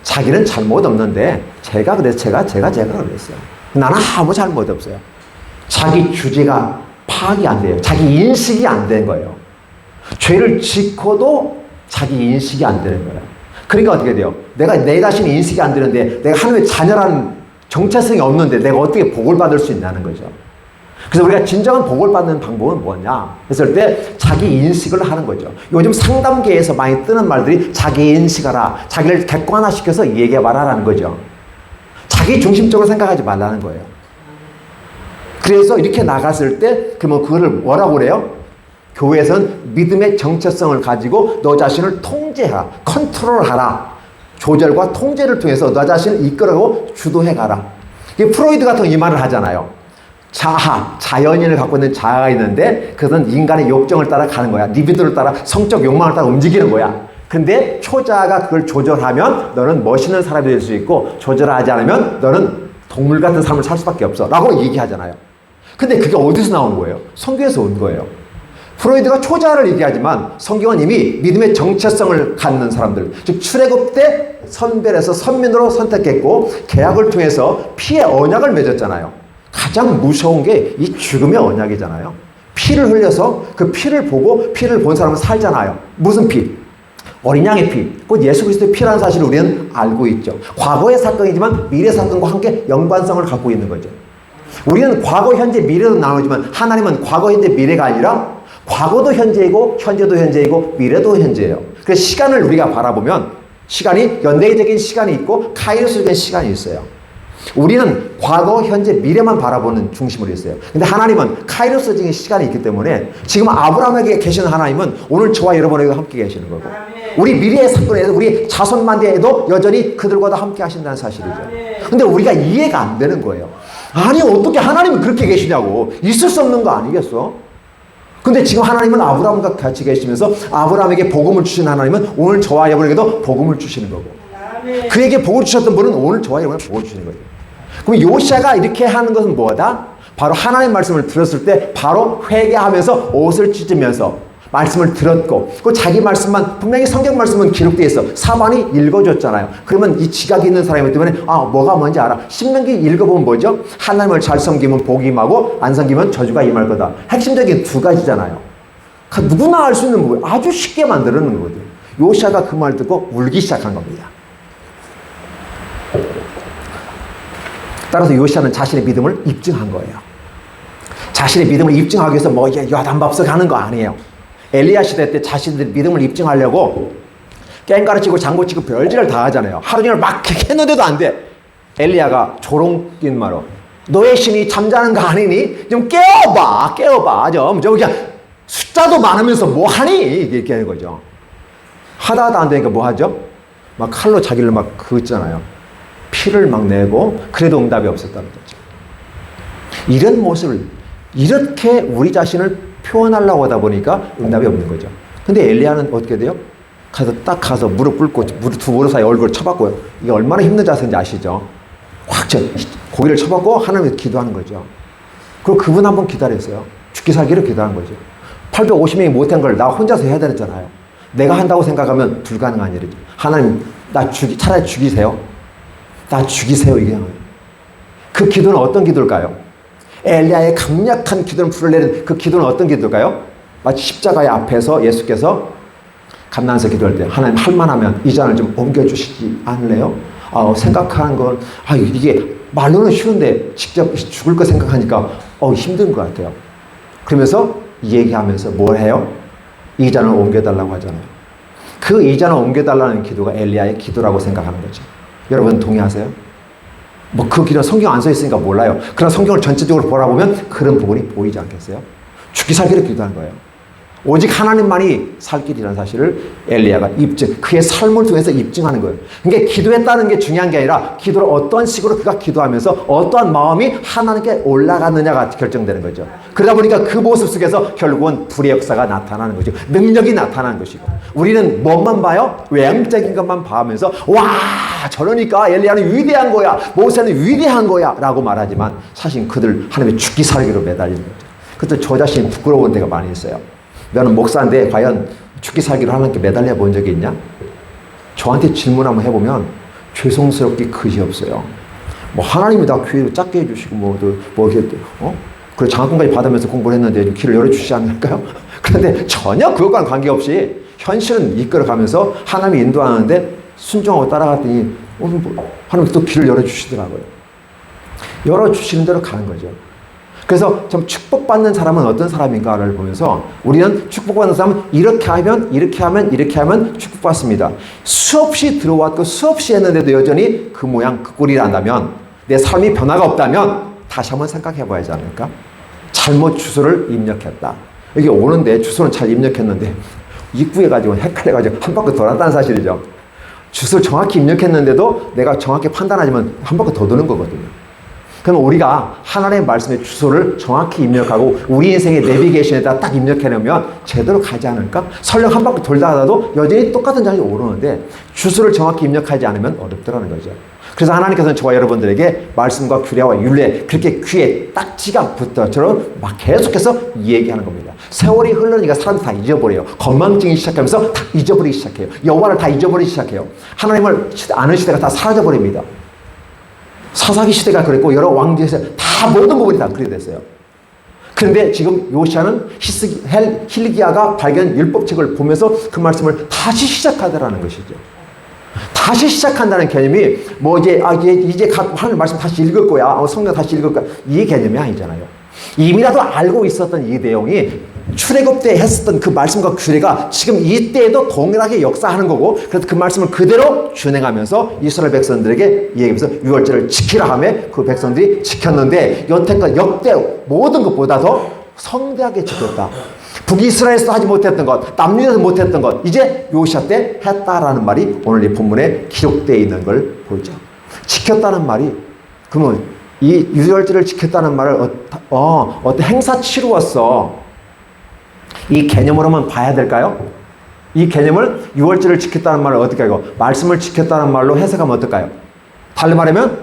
자기는 잘못 없는데, 제가 그랬어요. 나는 아무 잘못 없어요. 자기 주제가 파악이 안 돼요. 자기 인식이 안 된 거예요. 죄를 짓고도 자기 인식이 안 되는 거예요. 그러니까 어떻게 돼요? 내가 내 자신 인식이 안 되는데, 내가 하나님의 자녀라는 정체성이 없는데 내가 어떻게 복을 받을 수 있냐는 거죠. 그래서 우리가 진정한 복을 받는 방법은 뭐냐 했을 때 자기 인식을 하는 거죠. 요즘 상담계에서 많이 뜨는 말들이 자기 인식하라, 자기를 객관화시켜서 얘기해봐라라는 거죠. 자기 중심적으로 생각하지 말라는 거예요. 그래서 이렇게 나갔을 때 그러면 그거를 뭐라고 그래요? 교회에서는 믿음의 정체성을 가지고 너 자신을 통제하라, 컨트롤하라. 조절과 통제를 통해서 너 자신을 이끌어가고 주도해가라. 프로이드 같은 이 말을 하잖아요. 자연인을 갖고 있는 자아가 있는데 그것은 인간의 욕정을 따라 가는 거야. 리비도를 따라, 성적 욕망을 따라 움직이는 거야. 근데 초자아가 그걸 조절하면 너는 멋있는 사람이 될 수 있고, 조절하지 않으면 너는 동물 같은 삶을 살 수밖에 없어 라고 얘기하잖아요. 근데 그게 어디서 나온 거예요? 성경에서 온 거예요. 프로이드가 초자아를 얘기하지만 성경은 이미 믿음의 정체성을 갖는 사람들, 즉 출애굽 때 선별해서 선민으로 선택했고 계약을 통해서 피의 언약을 맺었잖아요. 가장 무서운 게 이 죽음의 언약이잖아요. 피를 흘려서 그 피를 보고 피를 본 사람은 살잖아요. 무슨 피? 어린 양의 피, 곧 예수 그리스도의 피라는 사실을 우리는 알고 있죠. 과거의 사건이지만 미래 사건과 함께 연관성을 갖고 있는 거죠. 우리는 과거, 현재, 미래도 나누지만 하나님은 과거, 현재, 미래가 아니라 과거도 현재이고 현재도 현재이고 미래도 현재예요. 그래서 시간을 우리가 바라보면 시간이 연대적인 시간이 있고 카이로스적인 시간이 있어요. 우리는 과거, 현재, 미래만 바라보는 중심으로 있어요. 근데 하나님은 카이로스적인 시간이 있기 때문에 지금 아브라함에게 계시는 하나님은 오늘 저와 여러분에게 함께 계시는 거고, 우리 미래의 사건에도 우리 자손만대에도 여전히 그들과도 함께 하신다는 사실이죠. 근데 우리가 이해가 안 되는 거예요. 아니 어떻게 하나님은 그렇게 계시냐고. 있을 수 없는 거 아니겠어? 근데 지금 하나님은 아브라함과 같이 계시면서 아브라함에게 복음을 주신 하나님은 오늘 저와 여러분에게도 복음을 주시는 거고, 그에게 복을 주셨던 분은 오늘 저와 여러분에게 복을 주시는 거예요. 그럼 요시아가 이렇게 하는 것은 뭐다? 바로 하나님의 말씀을 들었을 때 바로 회개하면서 옷을 찢으면서 말씀을 들었고, 그 자기 말씀만, 분명히 성경 말씀은 기록되어 있어. 사반이 읽어줬잖아요. 그러면 이 지각이 있는 사람이기 때문에 뭐가 뭔지 알아. 신명기 읽어보면 뭐죠? 하나님을 잘 섬기면 복이 임하고 안 섬기면 저주가 임할 거다. 핵심적인 두 가지잖아요. 누구나 알 수 있는 거예요. 아주 쉽게 만드는 거거든요. 요시아가 그 말 듣고 울기 시작한 겁니다. 따라서 요시아는 자신의 믿음을 입증한 거예요. 자신의 믿음을 입증하기 위해서 뭐 야단밥석 하는 거 아니에요. 엘리야 시대 때 자신들의 믿음을 입증하려고 깽가르치고 장구치고 별짓을 다 하잖아요. 하루 종일 막 했는데도 안 돼. 엘리야가 조롱인 말로 너의 신이 잠자는 거 아니니? 좀 깨워봐 좀 그냥 숫자도 많으면서 뭐 하니? 이렇게 하는 거죠. 하다 안 되니까 뭐 하죠? 막 칼로 자기를 막 긋잖아요. 피를 막 내고 그래도 응답이 없었다는 거죠. 이런 모습을 이렇게 우리 자신을 표현하려고 하다 보니까 응답이 없는 거죠. 근데 엘리야는 어떻게 돼요? 가서 무릎 꿇고 두 무릎 사이 얼굴을 쳐박고요. 이게 얼마나 힘든 자세인지 아시죠? 확 고개를 쳐박고 하나님께 기도하는 거죠. 그리고 그분 한 번 기다렸어요. 죽기 살기를 기도하는 거죠. 850명이 못한 걸 나 혼자서 해야 되잖아요. 내가 한다고 생각하면 불가능한 일이죠. 하나님, 차라리 죽이세요. 나 죽이세요. 이게 그 기도는 어떤 기도일까요? 엘리야의 강력한 기도를 풀어내는 그 기도는 어떤 기도일까요? 마치 십자가의 앞에서 예수께서 감난에서 기도할 때 하나님 할만하면 이 잔을 좀 옮겨주시지 않을래요? 생각하는 건 이게 말로는 쉬운데 직접 죽을 거 생각하니까 힘든 것 같아요. 그러면서 얘기하면서 뭘 해요? 이 잔을 옮겨달라고 하잖아요. 그 이 잔을 옮겨달라는 기도가 엘리야의 기도라고 생각하는 거죠. 여러분 동의하세요? 그 기도는 성경 안 써 있으니까 몰라요. 그러나 성경을 전체적으로 보라보면 그런 부분이 보이지 않겠어요? 죽기 살기를 기도하는 거예요. 오직 하나님만이 살 길이라는 사실을 엘리야가 그의 삶을 통해서 입증하는 거예요. 그러니까 기도했다는 게 중요한 게 아니라 기도를 어떤 식으로 그가 기도하면서 어떠한 마음이 하나님께 올라가느냐가 결정되는 거죠. 그러다 보니까 그 모습 속에서 결국은 불의 역사가 나타나는 거죠. 능력이 나타나는 것이고, 우리는 뭐만 봐요? 외향적인 것만 봐면서 와 저러니까 엘리야는 위대한 거야, 모세는 위대한 거야 라고 말하지만 사실 그들 하나님의 죽기 살기로 매달리는 거죠. 그때 저 자신이 부끄러운 때가 많이 있어요. 너는 목사인데 과연 죽기 살기로 하나님께 매달려 본 적이 있냐? 저한테 질문 한번 해보면 죄송스럽게 그지 없어요. 하나님이 다 귀를 작게 해주시고 그래 장학금까지 받으면서 공부를 했는데 길을 열어주시지 않을까요? 그런데 전혀 그것과는 관계없이 현실은 이끌어가면서 하나님이 인도하는데 순종하고 따라갔더니 하나님이 또 길을 열어주시더라고요. 열어주시는 대로 가는 거죠. 그래서 좀 축복받는 사람은 어떤 사람인가를 보면서 우리는 축복받는 사람은 이렇게 하면 축복받습니다. 수없이 들어왔고 수없이 했는데도 여전히 그 모양 그 꼴이란다면, 내 삶이 변화가 없다면 다시 한번 생각해 봐야지 않을까? 잘못 주소를 입력했다. 여기 오는데 주소는 잘 입력했는데 입구해가지고 헷갈려가지고 한 바퀴 돌았다는 사실이죠. 주소를 정확히 입력했는데도 내가 정확히 판단하지만 한 바퀴 더 도는 거거든요. 그럼 우리가 하나님의 말씀의 주소를 정확히 입력하고 우리 인생의 내비게이션에다 딱 입력해놓으면 제대로 가지 않을까? 설령 한 바퀴 돌다 하다도 여전히 똑같은 자리에 오르는데 주소를 정확히 입력하지 않으면 어렵더라는 거죠. 그래서 하나님께서는 저와 여러분들에게 말씀과 규례와 율례, 그렇게 귀에 딱지가 붙어처럼 막 계속해서 얘기하는 겁니다. 세월이 흘러니까 사람들이 다 잊어버려요. 건망증이 시작하면서 다 잊어버리기 시작해요. 여호와를 다 잊어버리기 시작해요. 하나님을 아는 시대가 다 사라져버립니다. 사사기 시대가 그랬고 여러 왕조에서 다 모든 부분이 다 그렇게 됐어요. 그런데 지금 요시아는 hil기야가 발견 율법책을 보면서 그 말씀을 다시 시작하더라는 것이죠. 다시 시작한다는 개념이 이제 하나님 말씀 다시 읽을 거야, 성경 다시 읽을 거야, 이 개념이 아니잖아요. 이미라도 알고 있었던 이 내용이 출애굽 때 했었던 그 말씀과 규례가 지금 이때에도 동일하게 역사하는 거고, 그래서 그 말씀을 그대로 준행하면서 이스라엘 백성들에게 얘기하면서 유월절을 지키라 하며 그 백성들이 지켰는데 여태까지 역대 모든 것보다 더 성대하게 지켰다. 북이스라엘에서 하지 못했던 것, 남유다에서 못했던 것, 이제 요시아 때 했다라는 말이 오늘 이 본문에 기록되어 있는 걸 보죠. 지켰다는 말이, 그러면 이 유월절을 지켰다는 말을 어떤 행사 치루었어, 이 개념으로만 봐야 될까요? 이 개념을 유월절을 지켰다는 말을 어떻게 하고 말씀을 지켰다는 말로 해석하면 어떨까요? 달리 말하면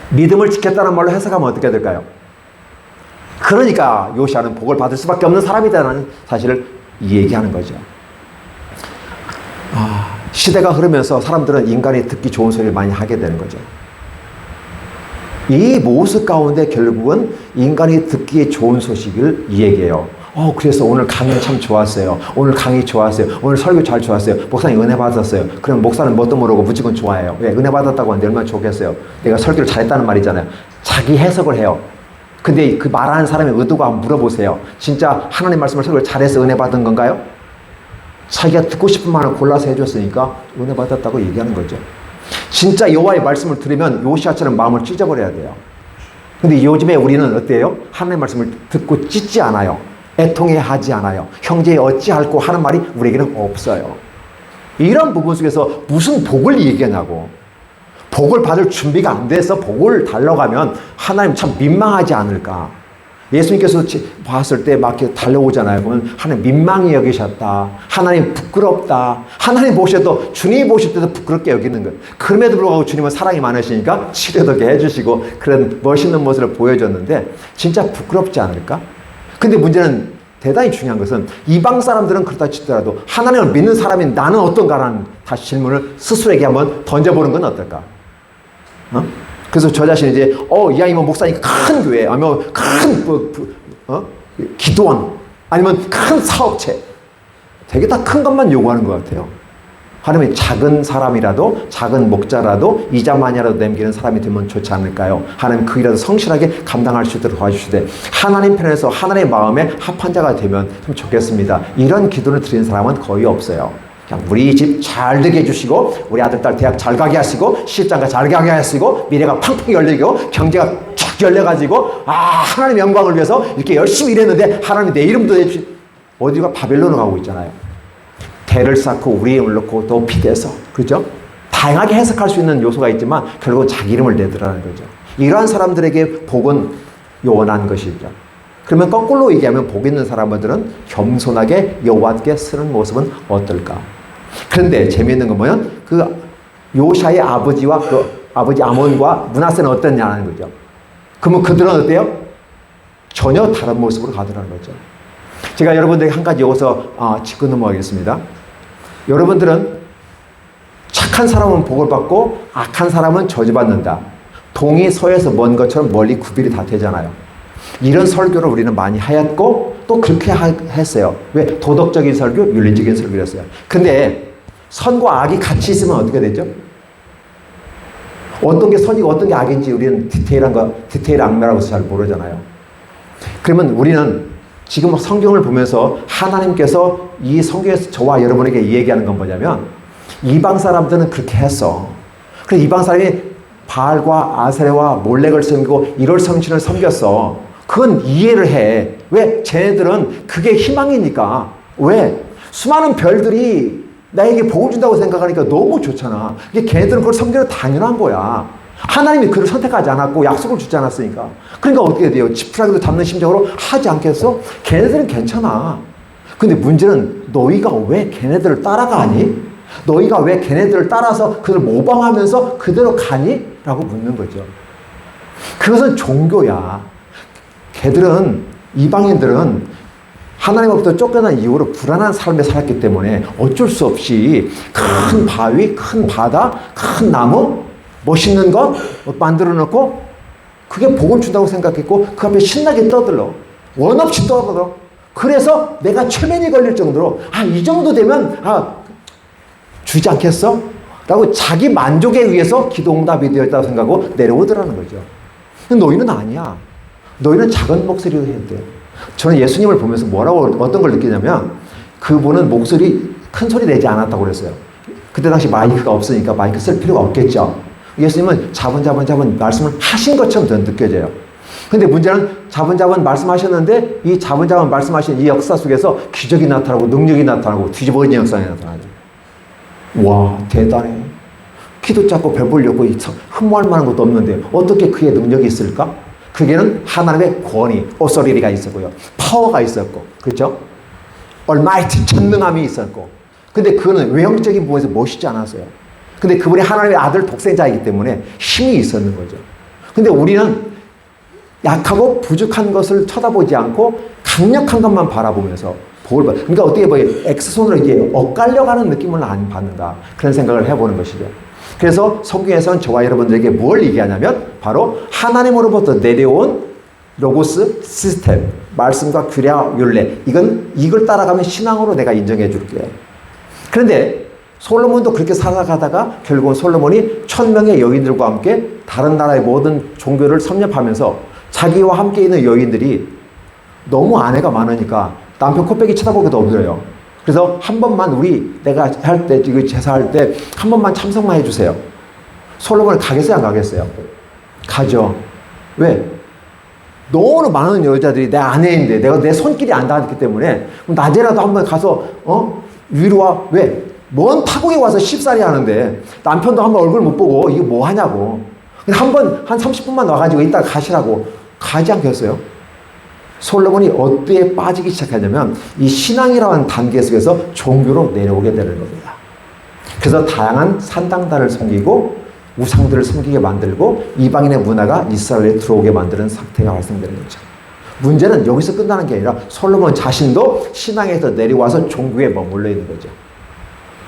믿음을 지켰다는 말로 해석하면 어떻게 될까요? 그러니까 요시아는 복을 받을 수밖에 없는 사람이다라는 사실을 얘기하는 거죠. 시대가 흐르면서 사람들은 인간이 듣기 좋은 소리를 많이 하게 되는 거죠. 이 모습 가운데 결국은 인간이 듣기에 좋은 소식을 얘기해요. 그래서 오늘 강의 참 좋았어요. 오늘 강의 좋았어요. 오늘 설교 잘 좋았어요. 목사님 은혜 받았어요. 그럼 목사는 뭣도 모르고 무조건 좋아해요. 왜? 은혜 받았다고 하는데 얼마나 좋겠어요. 내가 설교를 잘했다는 말이잖아요. 자기 해석을 해요. 근데 그 말하는 사람의 의도가 한번 물어보세요. 진짜 하나님 말씀을 설교를 잘해서 은혜 받은 건가요? 자기가 듣고 싶은 말을 골라서 해줬으니까 은혜 받았다고 얘기하는 거죠. 진짜 여호와의 말씀을 들으면 요시아처럼 마음을 찢어버려야 돼요. 근데 요즘에 우리는 어때요? 하나님의 말씀을 듣고 찢지 않아요. 애통해하지 않아요. 형제 어찌할꼬 하는 말이 우리에게는 없어요. 이런 부분 속에서 무슨 복을 얘기하냐고. 복을 받을 준비가 안 돼서 복을 달라고 하면 하나님 참 민망하지 않을까. 예수님께서 봤을 때 막 이렇게 달려오잖아요. 그러면 하나님 민망히 여기셨다. 하나님 부끄럽다. 하나님 보셔도 주님이 보실 때도 부끄럽게 여기는 거예요. 그럼에도 불구하고 주님은 사랑이 많으시니까 치료도 해주시고 그런 멋있는 모습을 보여줬는데 진짜 부끄럽지 않을까? 근데 문제는 대단히 중요한 것은 이방 사람들은 그렇다 치더라도 하나님을 믿는 사람이 나는 어떤가라는 다시 질문을 스스로에게 한번 던져보는 건 어떨까? 그래서 저 자신이 이제, 이왕이면 목사님 큰 교회, 아니면 큰, 기도원, 아니면 큰 사업체. 되게 다 큰 것만 요구하는 것 같아요. 하나님이 작은 사람이라도, 작은 목자라도, 이자만이라도 남기는 사람이 되면 좋지 않을까요? 하나님 그 일이라도 성실하게 감당할 수 있도록 도와주시되, 하나님 편에서 하나님의 마음에 합한 자가 되면 좀 좋겠습니다. 이런 기도를 드리는 사람은 거의 없어요. 그냥 우리 집 잘 되게 해주시고 우리 아들 딸 대학 잘 가게 하시고 실장가 잘 가게 하시고 미래가 팡팡 열리고 경제가 쫙 열려가지고 하나님 영광을 위해서 이렇게 열심히 일했는데 하나님이 내 이름도 내주시 어디가 바벨론으로 가고 있잖아요. 대를 쌓고 우리 이름을 넣고 높이 돼서 그렇죠? 다양하게 해석할 수 있는 요소가 있지만 결국은 자기 이름을 내더라는 거죠. 이러한 사람들에게 복은 요원한 것이죠. 그러면 거꾸로 얘기하면 복 있는 사람들은 겸손하게 여호와께 쓰는 모습은 어떨까? 그런데 재미있는 건 뭐냐면 그 요샤의 아버지와 그 아버지 아몬과 므낫세는 어땠냐는 거죠. 그러면 그들은 어때요? 전혀 다른 모습으로 가더라는 거죠. 제가 여러분들에게 한 가지 여기서 짚고 넘어가겠습니다. 여러분들은 착한 사람은 복을 받고 악한 사람은 저주받는다. 동이 서에서 먼 것처럼 멀리 구별이 다 되잖아요. 이런 설교를 우리는 많이 하였고 또 그렇게 했어요. 왜? 도덕적인 설교, 윤리적인 설교를 했어요. 근데 선과 악이 같이 있으면 어떻게 되죠? 어떤 게 선이고 어떤 게 악인지 우리는 디테일 악매라고 해서 잘 모르잖아요. 그러면 우리는 지금 성경을 보면서 하나님께서 이 성경에서 저와 여러분에게 얘기하는 건 뭐냐면 이방 사람들은 그렇게 했어. 그래서 이방 사람이 바알과 아세라와 몰렉을 섬기고 이럴 성신을 섬겼어. 그건 이해를 해. 왜? 쟤네들은 그게 희망이니까. 왜? 수많은 별들이 나에게 복을 준다고 생각하니까 너무 좋잖아. 이게 걔네들은 그걸 섬기는 당연한 거야. 하나님이 그를 선택하지 않았고 약속을 주지 않았으니까. 그러니까 어떻게 돼요? 지푸라기도 잡는 심정으로 하지 않겠어? 걔네들은 괜찮아. 근데 문제는 너희가 왜 걔네들을 따라가니? 너희가 왜 걔네들을 따라서 그들을 모방하면서 그대로 가니? 라고 묻는 거죠. 그것은 종교야. 걔들은, 이방인들은 하나님으로부터 쫓겨난 이후로 불안한 삶에 살았기 때문에 어쩔 수 없이 큰 바위, 큰 바다, 큰 나무, 멋있는 것 만들어 놓고 그게 복을 준다고 생각했고 그 앞에 신나게 떠들러. 원 없이 떠들어. 그래서 내가 최면이 걸릴 정도로 이 정도 되면 주지 않겠어? 라고 자기 만족에 의해서 기도 응답이 되었다고 생각하고 내려오더라는 거죠. 근데 너희는 아니야. 너희는 작은 목소리로 해야 돼. 저는 예수님을 보면서 어떤 걸 느끼냐면 그분은 목소리 큰 소리 내지 않았다고 그랬어요. 그때 당시 마이크가 없으니까 마이크 쓸 필요가 없겠죠. 예수님은 자분자분 말씀을 하신 것처럼 저는 느껴져요. 근데 문제는 자분자분 말씀하셨는데 이 자분자분 말씀하신 이 역사 속에서 기적이 나타나고 능력이 나타나고 뒤집어진 역사가 나타나죠. 와, 대단해. 키도 작고 별 보려고 흠모할 만한 것도 없는데 어떻게 그의 능력이 있을까? 그게는 하나님의 권위, 오소리리가 있었고요. 파워가 있었고, 그렇죠? 얼마이티 전능함이 있었고. 근데 그거는 외형적인 부분에서 멋있지 않았어요. 근데 그분이 하나님의 아들 독생자이기 때문에 힘이 있었는 거죠. 근데 우리는 약하고 부족한 것을 쳐다보지 않고 강력한 것만 바라보면서 복을 받. 그러니까 어떻게 보면 X손으로 이제 엇갈려가는 느낌을 안 받는다. 그런 생각을 해보는 것이죠. 그래서 성경에서는 저와 여러분들에게 뭘 얘기하냐면 바로 하나님으로부터 내려온 로고스 시스템, 말씀과 규례와 율례. 이걸 따라가면 신앙으로 내가 인정해 줄게. 그런데 솔로몬도 그렇게 살아가다가 결국은 솔로몬이 1000명의 여인들과 함께 다른 나라의 모든 종교를 섭렵하면서 자기와 함께 있는 여인들이 너무 아내가 많으니까 남편 코빼기 쳐다보기도 어려워요. 그래서 한 번만 내가 할 때, 이거 제사할 때 한 번만 참석만 해주세요. 솔로몬을 가겠어요, 안 가겠어요? 가죠. 왜? 너무 많은 여자들이 내 아내인데 내가 내 손길이 안 닿았기 때문에 낮에라도 한번 가서 위로와 왜? 먼 타국에 와서 쉽사리 하는데 남편도 한번 얼굴 못 보고 이게 뭐 하냐고. 한 30분만 와가지고 이따 가시라고. 가지 않겠어요? 솔로몬이 어디에 빠지기 시작하냐면 이 신앙이라는 단계 속에서 종교로 내려오게 되는 겁니다. 그래서 다양한 산당들을 섬기고 우상들을 섬기게 만들고 이방인의 문화가 이스라엘에 들어오게 만드는 상태가 발생되는 거죠. 문제는 여기서 끝나는 게 아니라 솔로몬 자신도 신앙에서 내려와서 종교에 머물러 있는 거죠.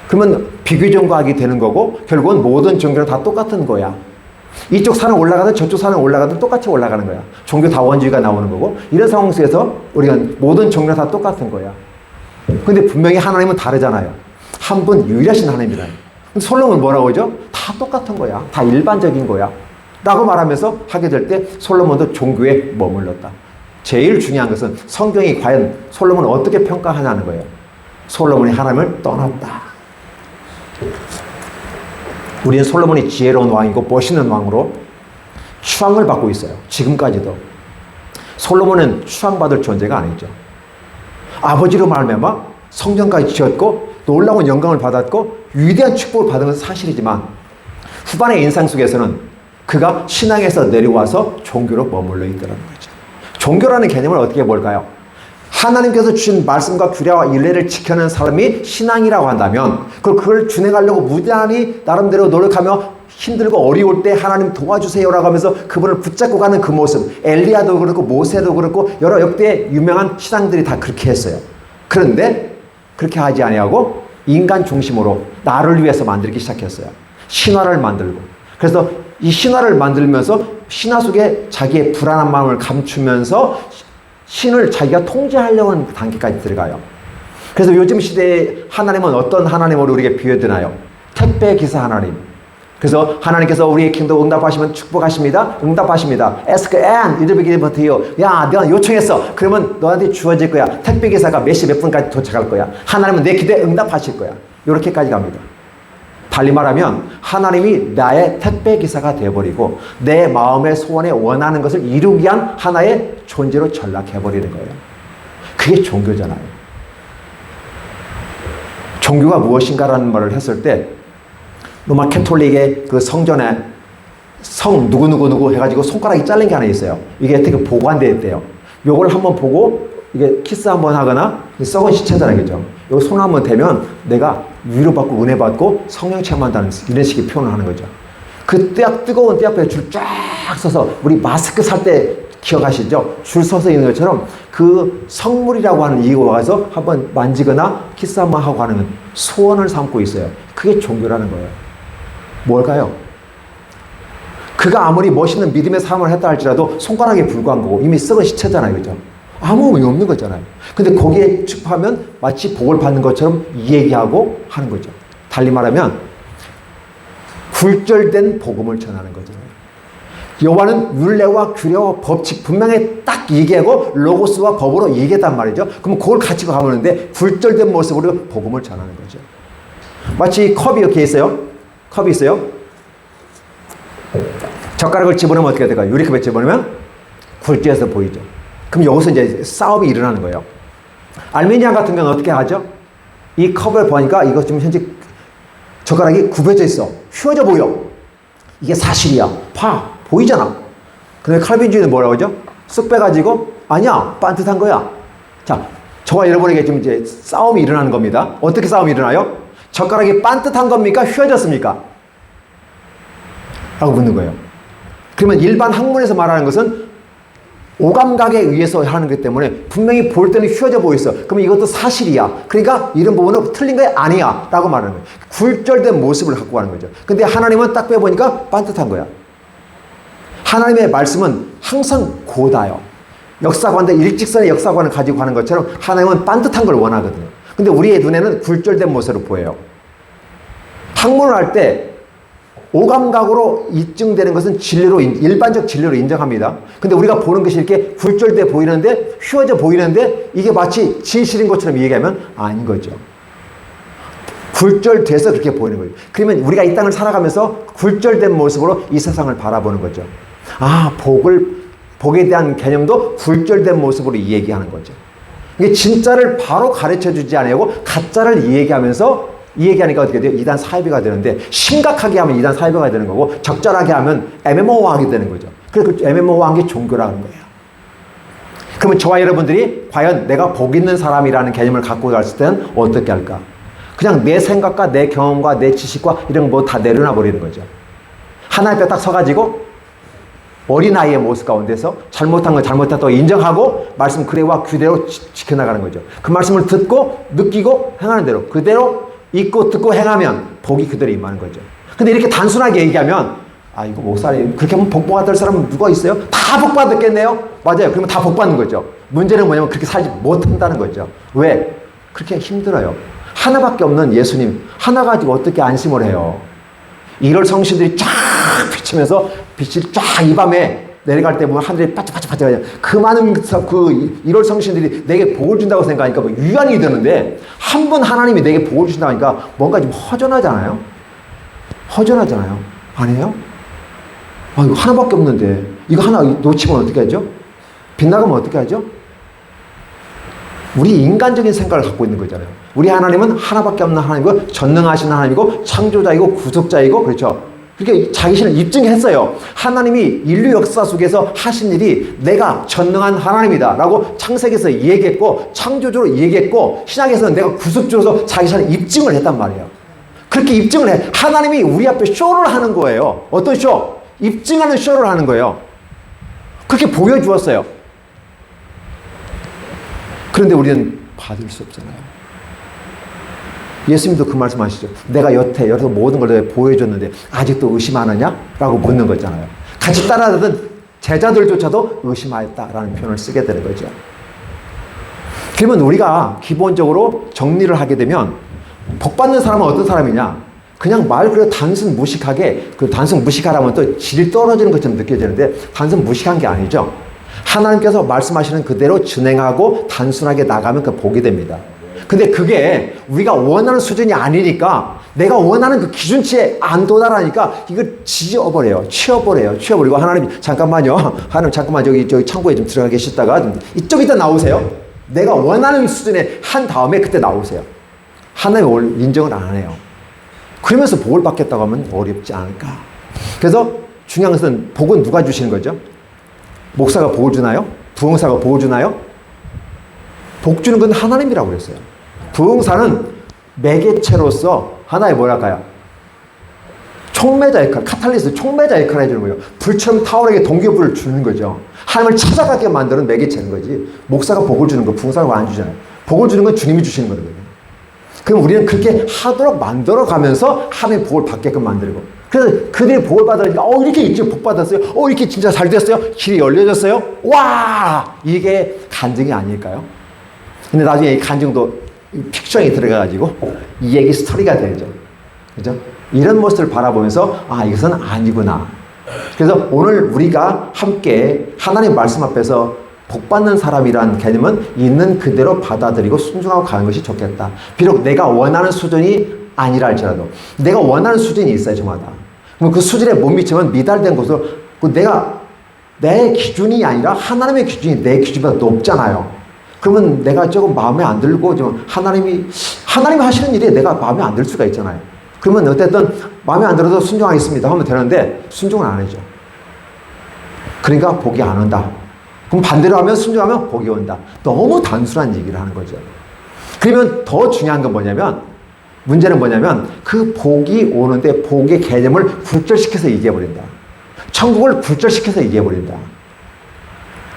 그러면 비교종교하게 되는 거고 결국은 모든 종교는 다 똑같은 거야. 이쪽 산을 올라가든 저쪽 산을 올라가든 똑같이 올라가는 거야. 종교 다원주의가 나오는 거고 이런 상황 속에서 우리가 모든 종교는 다 똑같은 거야. 근데 분명히 하나님은 다르잖아요. 한 분 유일하신 하나님이다. 솔로몬은 뭐라고 하죠? 다 똑같은 거야. 다 일반적인 거야. 라고 말하면서 하게 될 때 솔로몬도 종교에 머물렀다. 제일 중요한 것은 성경이 과연 솔로몬을 어떻게 평가하냐는 거예요. 솔로몬이 하나님을 떠났다. 우리는 솔로몬이 지혜로운 왕이고 멋있는 왕으로 추앙을 받고 있어요. 지금까지도. 솔로몬은 추앙받을 존재가 아니죠. 아버지로 말미암아 성전까지 지었고 놀라운 영광을 받았고 위대한 축복을 받은 것은 사실이지만 후반의 인상 속에서는 그가 신앙에서 내려와서 종교로 머물러 있더라는 거죠. 종교라는 개념을 어떻게 볼까요? 하나님께서 주신 말씀과 규례와 율례를 지켜내는 사람이 신앙이라고 한다면 그걸 준행하려고 무단히 나름대로 노력하며 힘들고 어려울 때 하나님 도와주세요라고 하면서 그분을 붙잡고 가는 그 모습, 엘리야도 그렇고 모세도 그렇고 여러 역대 유명한 신앙들이 다 그렇게 했어요. 그런데 그렇게 하지 아니하고 인간 중심으로 나를 위해서 만들기 시작했어요. 신화를 만들고. 그래서 이 신화를 만들면서 신화 속에 자기의 불안한 마음을 감추면서 신을 자기가 통제하려고 하는 단계까지 들어가요. 그래서 요즘 시대에 하나님은 어떤 하나님으로 우리에게 비유되나요? 택배 기사 하나님. 그래서 하나님께서 우리의 기도 응답하시면 축복하십니다. 응답하십니다. Ask and it will be given to you. 야, 내가 요청했어. 그러면 너한테 주어질 거야. 택배 기사가 몇 시 몇 분까지 도착할 거야. 하나님은 내 기도에 응답하실 거야. 이렇게까지 갑니다. 달리 말하면 하나님이 나의 택배 기사가 되어버리고 내 마음의 소원에 원하는 것을 이루기 위한 하나의 존재로 전락해버리는 거예요. 그게 종교잖아요. 종교가 무엇인가라는 말을 했을 때 로마 캐톨릭의 그 성전에 성 누구누구누구 해가지고 손가락이 잘린 게 하나 있어요. 이게 어떻게 보관되어 있대요. 요걸 한번 보고 이게 키스 한번 하거나 썩은 시체잖아요. 그죠? 요 손 한번 대면 내가 위로받고 은혜받고 성령 체험한다는 이런 식의 표현을 하는 거죠. 그 뜨거운 때 앞에 줄 쫙 서서 우리 마스크 살 때 기억하시죠? 줄 서서 있는 것처럼 그 성물이라고 하는 이거 와서 한번 만지거나 키스 한번 하고 하는 소원을 삼고 있어요. 그게 종교라는 거예요. 뭘까요? 그가 아무리 멋있는 믿음의 삶을 했다 할지라도 손가락에 불과한 거고 이미 썩은 시체잖아요. 그죠? 아무 의미 없는 거잖아요. 근데 거기에 축하하면 마치 복을 받는 것처럼 얘기하고 하는 거죠. 달리 말하면 굴절된 복음을 전하는 거잖아요. 여호와는 율례와 규례와 법칙 분명히 딱 얘기하고 로고스와 법으로 얘기했단 말이죠. 그럼 그걸 가지고 가보는데 굴절된 모습으로 복음을 전하는 거죠. 마치 컵이 이렇게 있어요. 컵이 있어요. 젓가락을 집어넣으면 어떻게 될까요? 유리컵에 집어넣으면 굴절해서 보이죠. 그럼 여기서 이제 싸움이 일어나는 거예요. 알미니아 같은 경우는 어떻게 하죠? 이 컵을 보니까 이거 지금 현재 젓가락이 굽혀져 있어. 휘어져 보여. 이게 사실이야. 봐. 보이잖아. 근데 칼빈주의는 뭐라고 하죠? 쓱 빼가지고 아니야. 반듯한 거야. 자, 저와 여러분에게 지금 이제 싸움이 일어나는 겁니다. 어떻게 싸움이 일어나요? 젓가락이 반듯한 겁니까? 휘어졌습니까? 라고 묻는 거예요. 그러면 일반 학문에서 말하는 것은 오감각에 의해서 하는 것 때문에 분명히 볼 때는 휘어져 보였어. 그러면 이것도 사실이야. 그러니까 이런 부분은 틀린 거 아니야. 라고 말하는 거예요. 굴절된 모습을 갖고 가는 거죠. 근데 하나님은 딱 빼보니까 반듯한 거야. 하나님의 말씀은 항상 고다요. 역사관대 일직선의 역사관을 가지고 가는 것처럼 하나님은 반듯한 걸 원하거든요. 근데 우리의 눈에는 굴절된 모습으로 보여요. 학문을 할 때 오감각으로 입증되는 것은 진리로, 일반적 진리로 인정합니다. 근데 우리가 보는 것이 이렇게 굴절돼 보이는데, 휘어져 보이는데, 이게 마치 진실인 것처럼 얘기하면 아닌 거죠. 굴절돼서 그렇게 보이는 거예요. 그러면 우리가 이 땅을 살아가면서 굴절된 모습으로 이 세상을 바라보는 거죠. 아, 복에 대한 개념도 굴절된 모습으로 얘기하는 거죠. 이게 진짜를 바로 가르쳐 주지 않고 가짜를 얘기하면서 이 얘기하니까 어떻게 돼요? 이단 사이비가 되는데 심각하게 하면 이단 사이비가 되는 거고 적절하게 하면 애매모호하게 되는 거죠. 그래서 그 애매모호한 게 종교라는 거예요. 그러면 저와 여러분들이 과연 내가 복 있는 사람이라는 개념을 갖고 갔을 때는 어떻게 할까? 그냥 내 생각과 내 경험과 내 지식과 이런 거 다 내려놔 버리는 거죠. 하나님 앞에 딱 서가지고 어린아이의 모습 가운데서 잘못한 건 잘못했다고 인정하고 말씀 그대와 그대로 지켜나가는 거죠. 그 말씀을 듣고 느끼고 행하는 대로 그대로 읽고 듣고 행하면 복이 그대로 임하는 거죠. 근데 이렇게 단순하게 얘기하면 이거 목사님 그렇게 하면 복 받을 사람은 누가 있어요? 다 복 받았겠네요? 맞아요. 그러면 다 복 받는 거죠. 문제는 뭐냐면 그렇게 살지 못한다는 거죠. 왜? 그렇게 힘들어요. 하나밖에 없는 예수님 하나 가지고 어떻게 안심을 해요? 1월 성신들이 쫙 비치면서 빛이 쫙 이 밤에 내려갈 때 보면 하늘이 바짝바짝바짝 그 많은 그 1월 성신들이 내게 복을 준다고 생각하니까 뭐 유한이 되는데 한 번 하나님이 내게 복을 준다고 하니까 뭔가 좀 허전하잖아요. 허전하잖아요. 아니에요? 이거 하나밖에 없는데 이거 하나 놓치면 어떻게 하죠? 빗나가면 어떻게 하죠? 우리 인간적인 생각을 갖고 있는 거잖아요. 우리 하나님은 하나밖에 없는 하나님이고 전능하신 하나님이고 창조자이고 구속자이고 그렇죠. 그렇게 자기신을 입증했어요. 하나님이 인류 역사 속에서 하신 일이 내가 전능한 하나님이다 라고 창세기에서 얘기했고 창조주로 얘기했고 신약에서는 내가 구속주로서 자기신을 입증을 했단 말이에요. 그렇게 입증을 해. 하나님이 우리 앞에 쇼를 하는 거예요. 어떤 쇼? 입증하는 쇼를 하는 거예요. 그렇게 보여주었어요. 그런데 우리는 받을 수 없잖아요. 예수님도 그 말씀하시죠. 내가 여태서 모든 걸 내가 보여줬는데 아직도 의심하느냐? 라고 묻는 거잖아요. 같이 따라다니던 제자들조차도 의심하였다라는 표현을 쓰게 되는 거죠. 그러면 우리가 기본적으로 정리를 하게 되면 복 받는 사람은 어떤 사람이냐? 그냥 말 그대로 단순 무식하게 단순 무식하라면 또 질이 떨어지는 것처럼 느껴지는데 단순 무식한 게 아니죠. 하나님께서 말씀하시는 그대로 진행하고 단순하게 나가면 그 복이 됩니다. 근데 그게 우리가 원하는 수준이 아니니까 내가 원하는 그 기준치에 안 도달하니까 이걸 지워버려요. 치워버리고 하나님 잠깐만요. 하나님 잠깐만 저기 창고에 좀 들어가 계시다가 이쪽에다 나오세요. 내가 원하는 수준에 한 다음에 그때 나오세요. 하나님 인정을 안 해요. 그러면서 복을 받겠다고 하면 어렵지 않을까. 그래서 중요한 것은 복은 누가 주시는 거죠? 목사가 복을 주나요? 부흥사가 복을 주나요? 복 주는 건 하나님이라고 그랬어요. 부흥사는 매개체로서 하나의 뭐랄까요? 촉매자 역할, 카탈리스트 촉매자 역할을 해주는 거예요. 불처럼 타오르게 동기부여를 주는 거죠. 하나님을 찾아가게 만드는 매개체인 거지. 목사가 복을 주는 거, 부흥사가 안 주잖아요. 복을 주는 건 주님이 주시는 거거든요. 그럼 우리는 그렇게 하도록 만들어 가면서 하나님의 복을 받게끔 만들고. 그래서 그들이 복을 받으니까, 이렇게 일찍 복 받았어요. 이렇게 진짜 잘 됐어요. 길이 열려졌어요. 와! 이게 간증이 아닐까요? 근데 나중에 이 간증도 픽션이 들어가가지고 이 얘기 스토리가 되죠. 그죠? 이런 모습을 바라보면서, 이것은 아니구나. 그래서 오늘 우리가 함께 하나님 말씀 앞에서 복 받는 사람이라는 개념은 있는 그대로 받아들이고 순종하고 가는 것이 좋겠다. 비록 내가 원하는 수준이 아니라 할지라도 내가 원하는 수준이 있어요, 저마다. 그럼 그 수준에 못 미치면 미달된 것으로 내 기준이 아니라 하나님의 기준이 내 기준보다 높잖아요. 그러면 내가 조금 마음에 안 들고 좀 하나님이 하시는 일에 내가 마음에 안 들 수가 있잖아요. 그러면 어쨌든 마음에 안 들어도 순종하겠습니다 하면 되는데 순종을 안 하죠. 그러니까 복이 안 온다. 그럼 반대로 하면 순종하면 복이 온다. 너무 단순한 얘기를 하는 거죠. 그러면 더 중요한 건 문제는 뭐냐면 그 복이 오는데 복의 개념을 굴절시켜서 얘기해버린다. 천국을 굴절시켜서 얘기해버린다.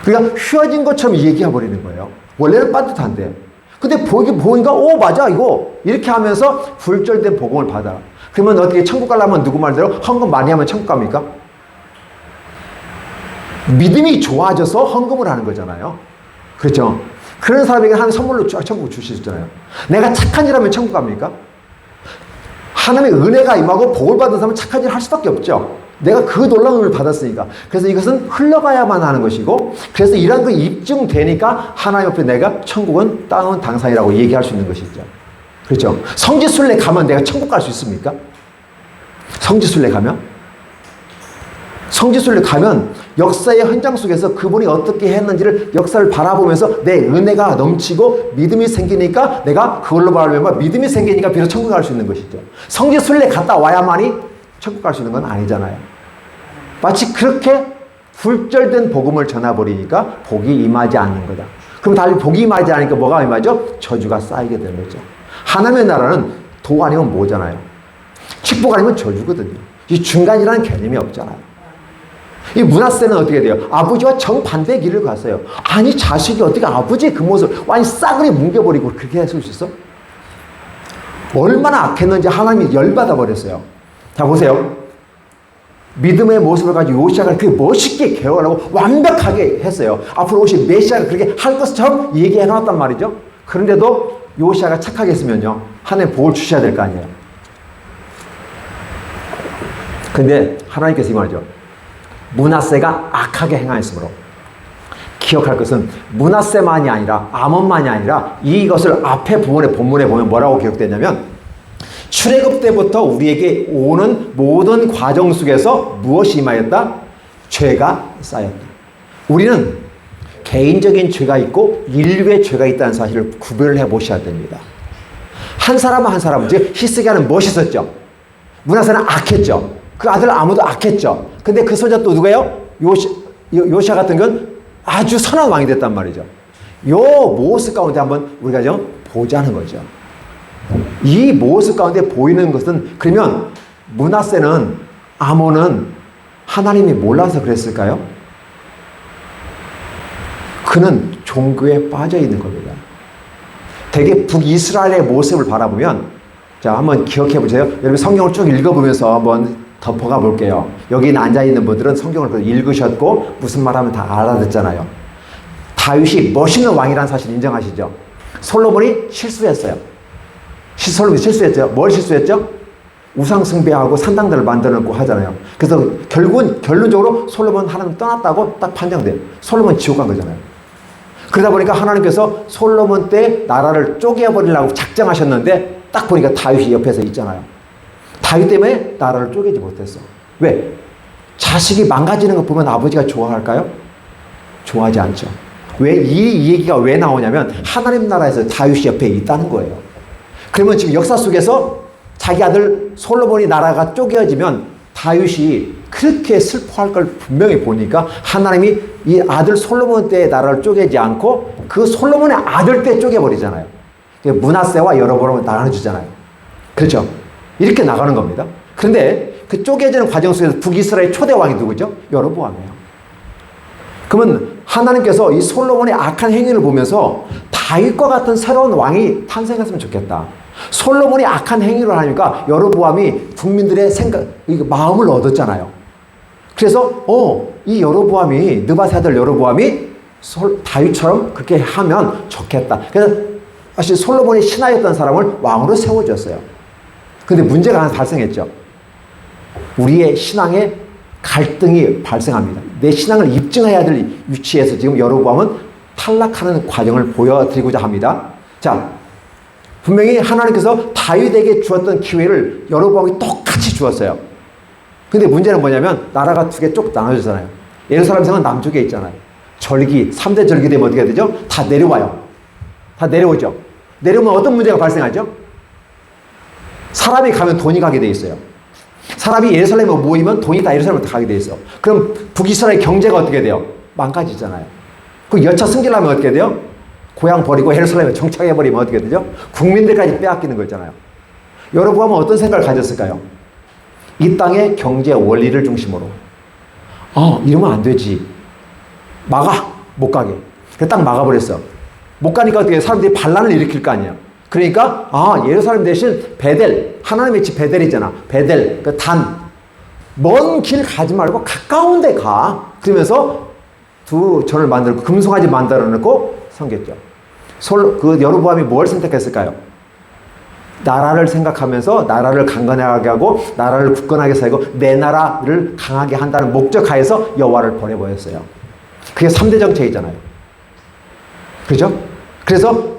그러니까 휘어진 것처럼 얘기해버리는 거예요. 원래는 빠듯한데. 근데 복이 보니까 맞아 이거 이렇게 하면서 굴절된 복음을 받아. 그러면 어떻게 천국 가려면 누구 말대로 헌금 많이 하면 천국 갑니까? 믿음이 좋아져서 헌금을 하는 거잖아요. 그렇죠? 그런 사람에게 하나님 선물로 천국 주시잖아요. 내가 착한 일 하면 천국 갑니까? 하나님의 은혜가 임하고 복을 받은 사람은 착한 일 할 수밖에 없죠. 내가 그 놀라운 은혜를 받았으니까. 그래서 이것은 흘러가야만 하는 것이고, 그래서 이런 거 입증되니까 하나님 앞에 내가 천국은 땅은 당상이라고 얘기할 수 있는 것이죠. 그렇죠? 성지순례 가면 내가 천국 갈 수 있습니까? 성지순례 가면 역사의 현장 속에서 그분이 어떻게 했는지를 역사를 바라보면서 내 은혜가 넘치고 믿음이 생기니까 내가 그걸로 바라보면 믿음이 생기니까 비로소 천국 갈 수 있는 것이죠. 성지순례 갔다 와야만이 천국 갈 수 있는 건 아니잖아요. 마치 그렇게 굴절된 복음을 전해버리니까 복이 임하지 않는 거다. 그럼 달리 복이 임하지 않으니까 뭐가 임하죠? 저주가 쌓이게 되는 거죠. 하나님의 나라는 도 아니면 뭐잖아요. 축복 아니면 저주거든요. 이 중간이라는 개념이 없잖아요. 이 므낫세는 어떻게 돼요? 아버지와 정반대의 길을 갔어요. 아니 자식이 어떻게 아버지의 그 모습을 완전히 싸그리 뭉개버리고 그렇게 할 수 있어? 얼마나 악했는지 하나님이 열받아 버렸어요. 자 보세요. 믿음의 모습을 가지고 요시아가 그렇게 멋있게 개혁하고 완벽하게 했어요. 앞으로 오실 메시아가 그렇게 할 것처럼 얘기해 놨단 말이죠. 그런데도 요시아가 착하게 했으면요, 하나님 복을 주셔야 될 거 아니에요. 근데 하나님께서 이 말이죠. 므낫세가 악하게 행하였으므로. 기억할 것은 므낫세만이 아니라 아몬만이 아니라 이것을 앞에 부분의 본문에 보면 뭐라고 기록되냐면 출애굽 때부터 우리에게 오는 모든 과정 속에서 무엇이 임하였다? 죄가 쌓였다. 우리는 개인적인 죄가 있고 인류의 죄가 있다는 사실을 구별을 해보셔야 됩니다. 한 사람은 한 사람은, 즉 히스기야는 멋있었죠. 므낫세는 악했죠. 그 아들 아모도 악했죠. 근데 그 손자 또 누구예요? 요시아 같은 건 아주 선한 왕이 됐단 말이죠. 요 모습 가운데 한번 우리가 좀 보자는 거죠. 이 모습 가운데 보이는 것은, 그러면 므낫세는, 아몬은 하나님이 몰라서 그랬을까요? 그는 종교에 빠져 있는 겁니다. 되게 북이스라엘의 모습을 바라보면, 자 한번 기억해 보세요. 여러분 성경을 쭉 읽어보면서 한번 덮어가 볼게요. 여기 앉아있는 분들은 성경을 읽으셨고 무슨 말하면 다 알아듣잖아요. 다윗이 멋있는 왕이라는 사실 인정하시죠? 솔로몬이 실수했어요. 솔로몬이 실수했죠. 뭘 실수했죠? 우상 숭배하고 산당들을 만들어 놓고 하잖아요. 그래서 결론적으로 솔로몬 하나님 떠났다고 딱 판정돼요. 솔로몬 지옥 간 거잖아요. 그러다 보니까 하나님께서 솔로몬 때 나라를 쪼개버리려고 작정하셨는데 딱 보니까 다윗이 옆에서 있잖아요. 다윗 때문에 나라를 쪼개지 못했어. 왜? 자식이 망가지는 거 보면 아버지가 좋아할까요? 좋아하지 않죠. 왜? 이 얘기가 왜 나오냐면 하나님 나라에서 다윗이 옆에 있다는 거예요. 그러면 지금 역사 속에서 자기 아들 솔로몬이 나라가 쪼개어지면 다윗이 그렇게 슬퍼할 걸 분명히 보니까 하나님이 이 아들 솔로몬 때의 나라를 쪼개지 않고 그 솔로몬의 아들 때 쪼개버리잖아요. 므낫세와 여로보암을 나눠주잖아요. 그렇죠? 이렇게 나가는 겁니다. 그런데 그 쪼개지는 과정 속에서 북이스라엘 초대 왕이 누구죠? 여로보암이에요. 그러면 하나님께서 이 솔로몬의 악한 행위를 보면서 다윗과 같은 새로운 왕이 탄생했으면 좋겠다. 솔로몬이 악한 행위를 하니까 여로보암이 국민들의 마음을 얻었잖아요. 그래서 이 여로보암이, 느밧의 아들 여로보암이 다윗처럼 그렇게 하면 좋겠다. 그래서 사실 솔로몬이 신하였던 사람을 왕으로 세워줬어요. 근데 문제가 하나 발생했죠. 우리의 신앙에 갈등이 발생합니다. 내 신앙을 입증해야 될 위치에서 지금 여로보암은 탈락하는 과정을 보여드리고자 합니다. 자, 분명히 하나님께서 다윗에게 주었던 기회를 여로보암이 똑같이 주었어요. 근데 문제는 뭐냐면 나라가 두 개 쪽 나눠지잖아요. 예루살렘 성은 남쪽에 있잖아요. 절기, 3대 절기 되면 어떻게 되죠? 다 내려와요. 다 내려오죠. 내려오면 어떤 문제가 발생하죠? 사람이 가면 돈이 가게 돼 있어요. 사람이 예루살렘에 모이면 돈이 다 예루살렘으로 가게 돼 있어. 그럼 북이스라엘 경제가 어떻게 돼요? 망가지잖아요. 그 여차 승진하면 어떻게 돼요? 고향 버리고 예루살렘에 정착해버리면 어떻게 되죠? 국민들까지 빼앗기는 거 있잖아요. 여로보암은 어떤 생각을 가졌을까요? 이 땅의 경제 원리를 중심으로 이러면 안 되지. 못 가게. 그래서 딱 막아버렸어. 못 가니까 어떻게 사람들이 반란을 일으킬 거 아니에요. 그러니까 예루살렘 대신 베델, 하나님의 집 베델이잖아. 베델, 그 단, 먼 길 가지 말고 가까운 데 가. 그러면서 두 전을 만들고 금송아지 만들어 놓고 섬겼죠. 그 여로보암이 뭘 선택했을까요? 나라를 생각하면서 나라를 강건하게 하고 나라를 굳건하게 살고 내 나라를 강하게 한다는 목적하에서 여호와를 버려버렸어요. 그게 3대 정책이잖아요. 그죠? 그래서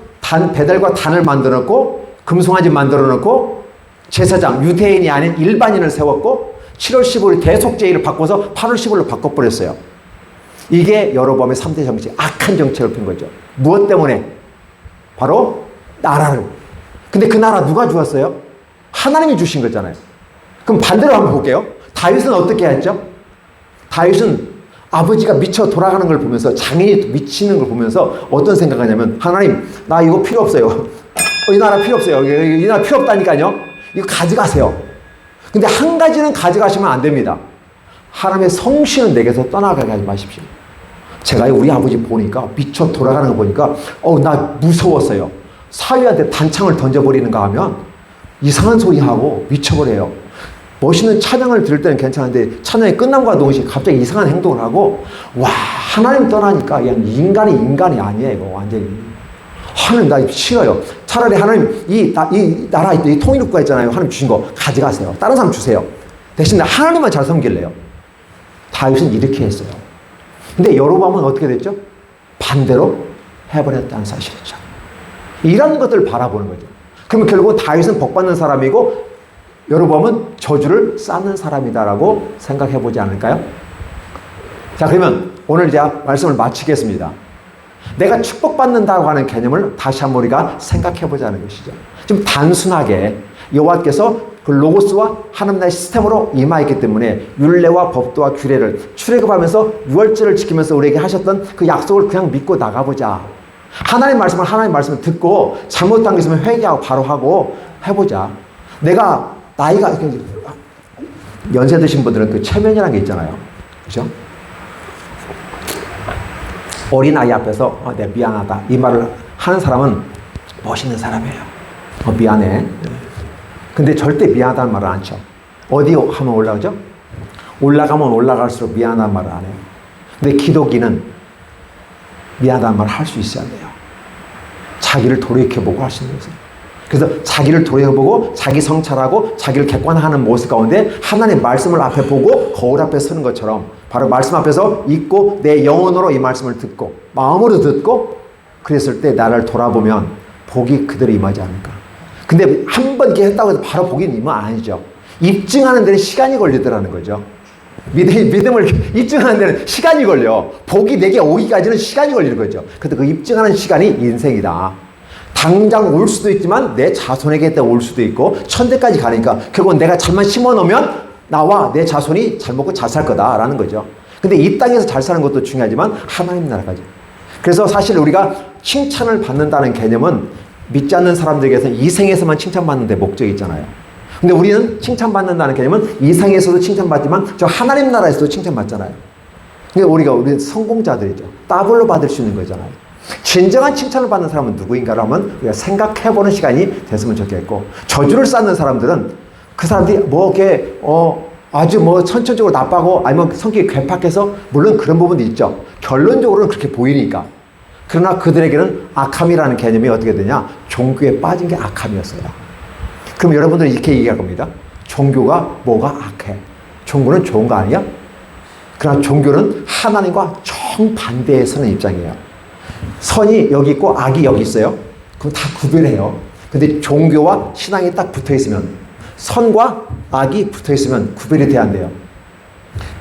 베델과 단을 만들어 놓고 금송아지 만들어 놓고 제사장, 유대인이 아닌 일반인을 세웠고 7월 15일 대속제일을 바꿔서 8월 15일로 바꿔버렸어요. 이게 여로보암의 3대 정책, 악한 정책을 핀 거죠. 무엇 때문에? 바로 나라를. 근데 그 나라 누가 주었어요? 하나님이 주신 거잖아요. 그럼 반대로 한번 볼게요. 다윗은 어떻게 했죠? 다윗은 아버지가 미쳐 돌아가는 걸 보면서, 장인이 미치는 걸 보면서 어떤 생각하냐면, 하나님, 나 이거 필요 없어요. 이 나라 필요 없어요. 이 나라 필요 없다니까요. 이거 가져가세요. 근데 한 가지는 가져가시면 안 됩니다. 하나님의 성신은 내게서 떠나가게 하지 마십시오. 제가 우리 아버지 보니까, 미쳐 돌아가는 거 보니까, 나 무서웠어요. 사위한테 단창을 던져버리는가 하면 이상한 소리 하고 미쳐버려요. 멋있는 찬양을 들을 때는 괜찮은데 찬양이 끝남과 동시에 갑자기 이상한 행동을 하고, 와, 하나님 떠나니까 그냥 인간이 아니에요. 이거 완전히. 하나님, 나 싫어요. 차라리 하나님, 이 나라, 이 통일국가 있잖아요. 하나님 주신 거 가져가세요. 다른 사람 주세요. 대신 하나님만 잘 섬길래요. 다윗은 이렇게 했어요. 근데 여로보암은 어떻게 됐죠? 반대로 해버렸다는 사실이죠. 이런 것들을 바라보는 거죠. 그러면 결국은 다윗은 복받는 사람이고 여로보암은 저주를 쌓는 사람이다라고 생각해보지 않을까요? 자, 그러면 오늘 제가 말씀을 마치겠습니다. 내가 축복받는다고 하는 개념을 다시 한번 우리가 생각해보자는 것이죠. 좀 단순하게 여호와께서 그 로고스와 하나님 나라의 시스템으로 임하였기 때문에 율례와 법도와 규례를 출애굽하면서 유월절을 지키면서 우리에게 하셨던 그 약속을 그냥 믿고 나가보자. 하나님 말씀을 듣고 잘못한 게 있으면 회개하고 바로 하고 해보자. 내가 나이가 연세 드신 분들은 그 체면이라는 게 있잖아요. 그죠? 어린아이 앞에서 내가 미안하다 이 말을 하는 사람은 멋있는 사람이에요. 미안해. 근데 절대 미안하다는 말을 안 쳐. 어디 하면 올라가죠? 올라가면 올라갈수록 미안하다는 말을 안 해요. 근데 기독인은 미안하다는 말을 할 수 있어야 돼요. 자기를 돌이켜보고 할 수 있는 거죠. 그래서 자기를 돌이켜보고 자기 성찰하고 자기를 객관화하는 모습 가운데 하나님의 말씀을 앞에 보고 거울 앞에 서는 것처럼 바로 말씀 앞에서 읽고 내 영혼으로 이 말씀을 듣고 마음으로 듣고 그랬을 때 나를 돌아보면 복이 그대로 임하지 않을까. 근데 한 번 이렇게 했다고 해서 바로 복이 임은 아니죠. 입증하는 데는 시간이 걸리더라는 거죠. 믿음을 입증하는 데는 시간이 걸려. 복이 내게 오기까지는 시간이 걸리는 거죠. 근데 그 입증하는 시간이 인생이다. 당장 올 수도 있지만 내 자손에게 올 수도 있고 천대까지 가니까 결국은 내가 잘만 심어놓으면 나와 내 자손이 잘 먹고 잘 살 거다라는 거죠. 근데 이 땅에서 잘 사는 것도 중요하지만 하나님 나라까지. 그래서 사실 우리가 칭찬을 받는다는 개념은 믿지 않는 사람들에게서 이 생에서만 칭찬받는 데 목적이 있잖아요. 근데 우리는 칭찬받는다는 개념은 이 생에서도 칭찬받지만 저 하나님 나라에서도 칭찬받잖아요. 근데 우리 성공자들이죠. 더블로 받을 수 있는 거잖아요. 진정한 칭찬을 받는 사람은 누구인가를 하면 우리가 생각해보는 시간이 됐으면 좋겠고, 저주를 쌓는 사람들은 그 사람들이 아주 선천적으로 나빠고 아니면 성격이 괴팍해서 물론 그런 부분도 있죠. 결론적으로는 그렇게 보이니까. 그러나 그들에게는 악함이라는 개념이 어떻게 되냐? 종교에 빠진 게 악함이었어요. 그럼 여러분들은 이렇게 얘기할 겁니다. 종교가 뭐가 악해? 종교는 좋은 거 아니야? 그러나 종교는 하나님과 정반대에 서는 입장이에요. 선이 여기 있고 악이 여기 있어요. 그럼 다 구별해요. 근데 종교와 신앙이 딱 붙어 있으면, 선과 악이 붙어 있으면 구별이 돼야 한대요.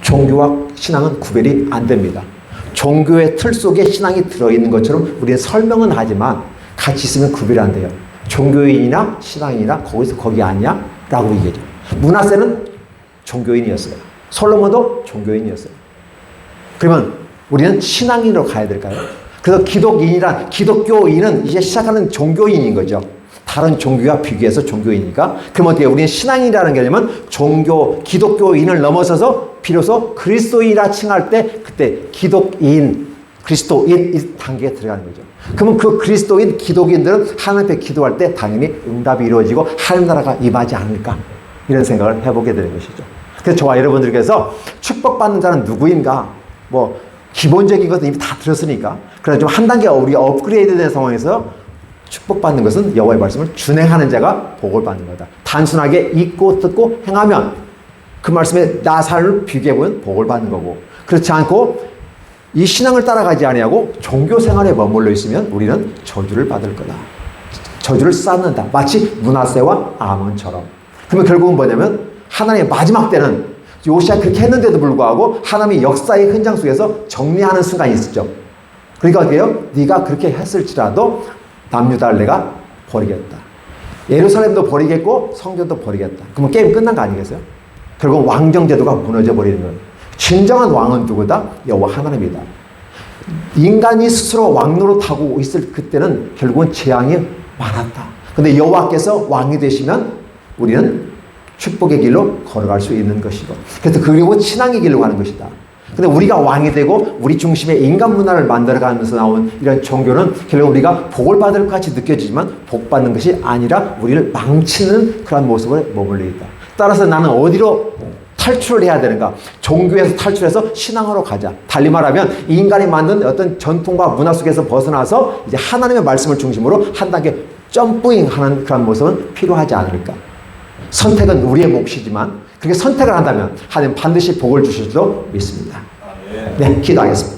종교와 신앙은 구별이 안 됩니다. 종교의 틀 속에 신앙이 들어있는 것처럼 우리는 설명은 하지만 같이 있으면 구별이 안 돼요. 종교인이나 신앙인이나 거기 아니야? 라고 얘기하죠. 므낫세는 종교인이었어요. 솔로몬도 종교인이었어요. 그러면 우리는 신앙인으로 가야 될까요? 그래서 기독교인은 이제 시작하는 종교인인 거죠. 다른 종교와 비교해서 종교인이니까. 그럼 어떻게 우리는 신앙인이라는 개념은 기독교인을 넘어서서 비로소 그리스도인이라 칭할 때 그때 그리스도인 이 단계에 들어가는 거죠. 그러면 그 그리스도인 기독인들은 하나님 앞에 기도할 때 당연히 응답이 이루어지고 하나님 나라가 임하지 않을까, 이런 생각을 해보게 되는 것이죠. 그래서 저와 여러분들께서 축복받는 자는 누구인가, 기본적인 것은 이미 다 들었으니까, 그래서 좀 한 단계 우리가 업그레이드 된 상황에서 축복받는 것은 여호와의 말씀을 준행하는 자가 복을 받는 거다. 단순하게 읽고 듣고 행하면 그 말씀에 나 삶을 비교해보면 복을 받는 거고, 그렇지 않고 이 신앙을 따라가지 아니하고 종교 생활에 머물러 있으면 우리는 저주를 받을 거다. 저주를 쌓는다. 마치 므낫세와 아몬처럼. 그러면 결국은 뭐냐면 하나님의 마지막 때는 요시야 그렇게 했는데도 불구하고 하나님이 역사의 현장 속에서 정리하는 순간이 있었죠. 그러니까 어떻게 해요? 네가 그렇게 했을지라도 남유다를 내가 버리겠다. 예루살렘도 버리겠고 성전도 버리겠다. 그러면 게임 끝난 거 아니겠어요? 결국 왕정제도가 무너져 버리는 거예요. 진정한 왕은 누구다? 여호와 하나님이다. 인간이 스스로 왕 노릇하고 있을 그때는 결국은 재앙이 많았다. 근데 여호와께서 왕이 되시면 우리는 축복의 길로 걸어갈 수 있는 것이고, 그래서 그리고 신앙의 길로 가는 것이다. 근데 우리가 왕이 되고 우리 중심의 인간 문화를 만들어가면서 나온 이런 종교는 결국 우리가 복을 받을 것 같이 느껴지지만 복 받는 것이 아니라 우리를 망치는 그런 모습을 머물러 있다. 따라서 나는 어디로 탈출을 해야 되는가? 종교에서 탈출해서 신앙으로 가자. 달리 말하면 인간이 만든 어떤 전통과 문화 속에서 벗어나서 이제 하나님의 말씀을 중심으로 한 단계 점프잉 하는 그런 모습은 필요하지 않을까? 선택은 우리의 몫이지만 그렇게 선택을 한다면 하나님 반드시 복을 주실 줄 믿습니다. 네, 기도하겠습니다.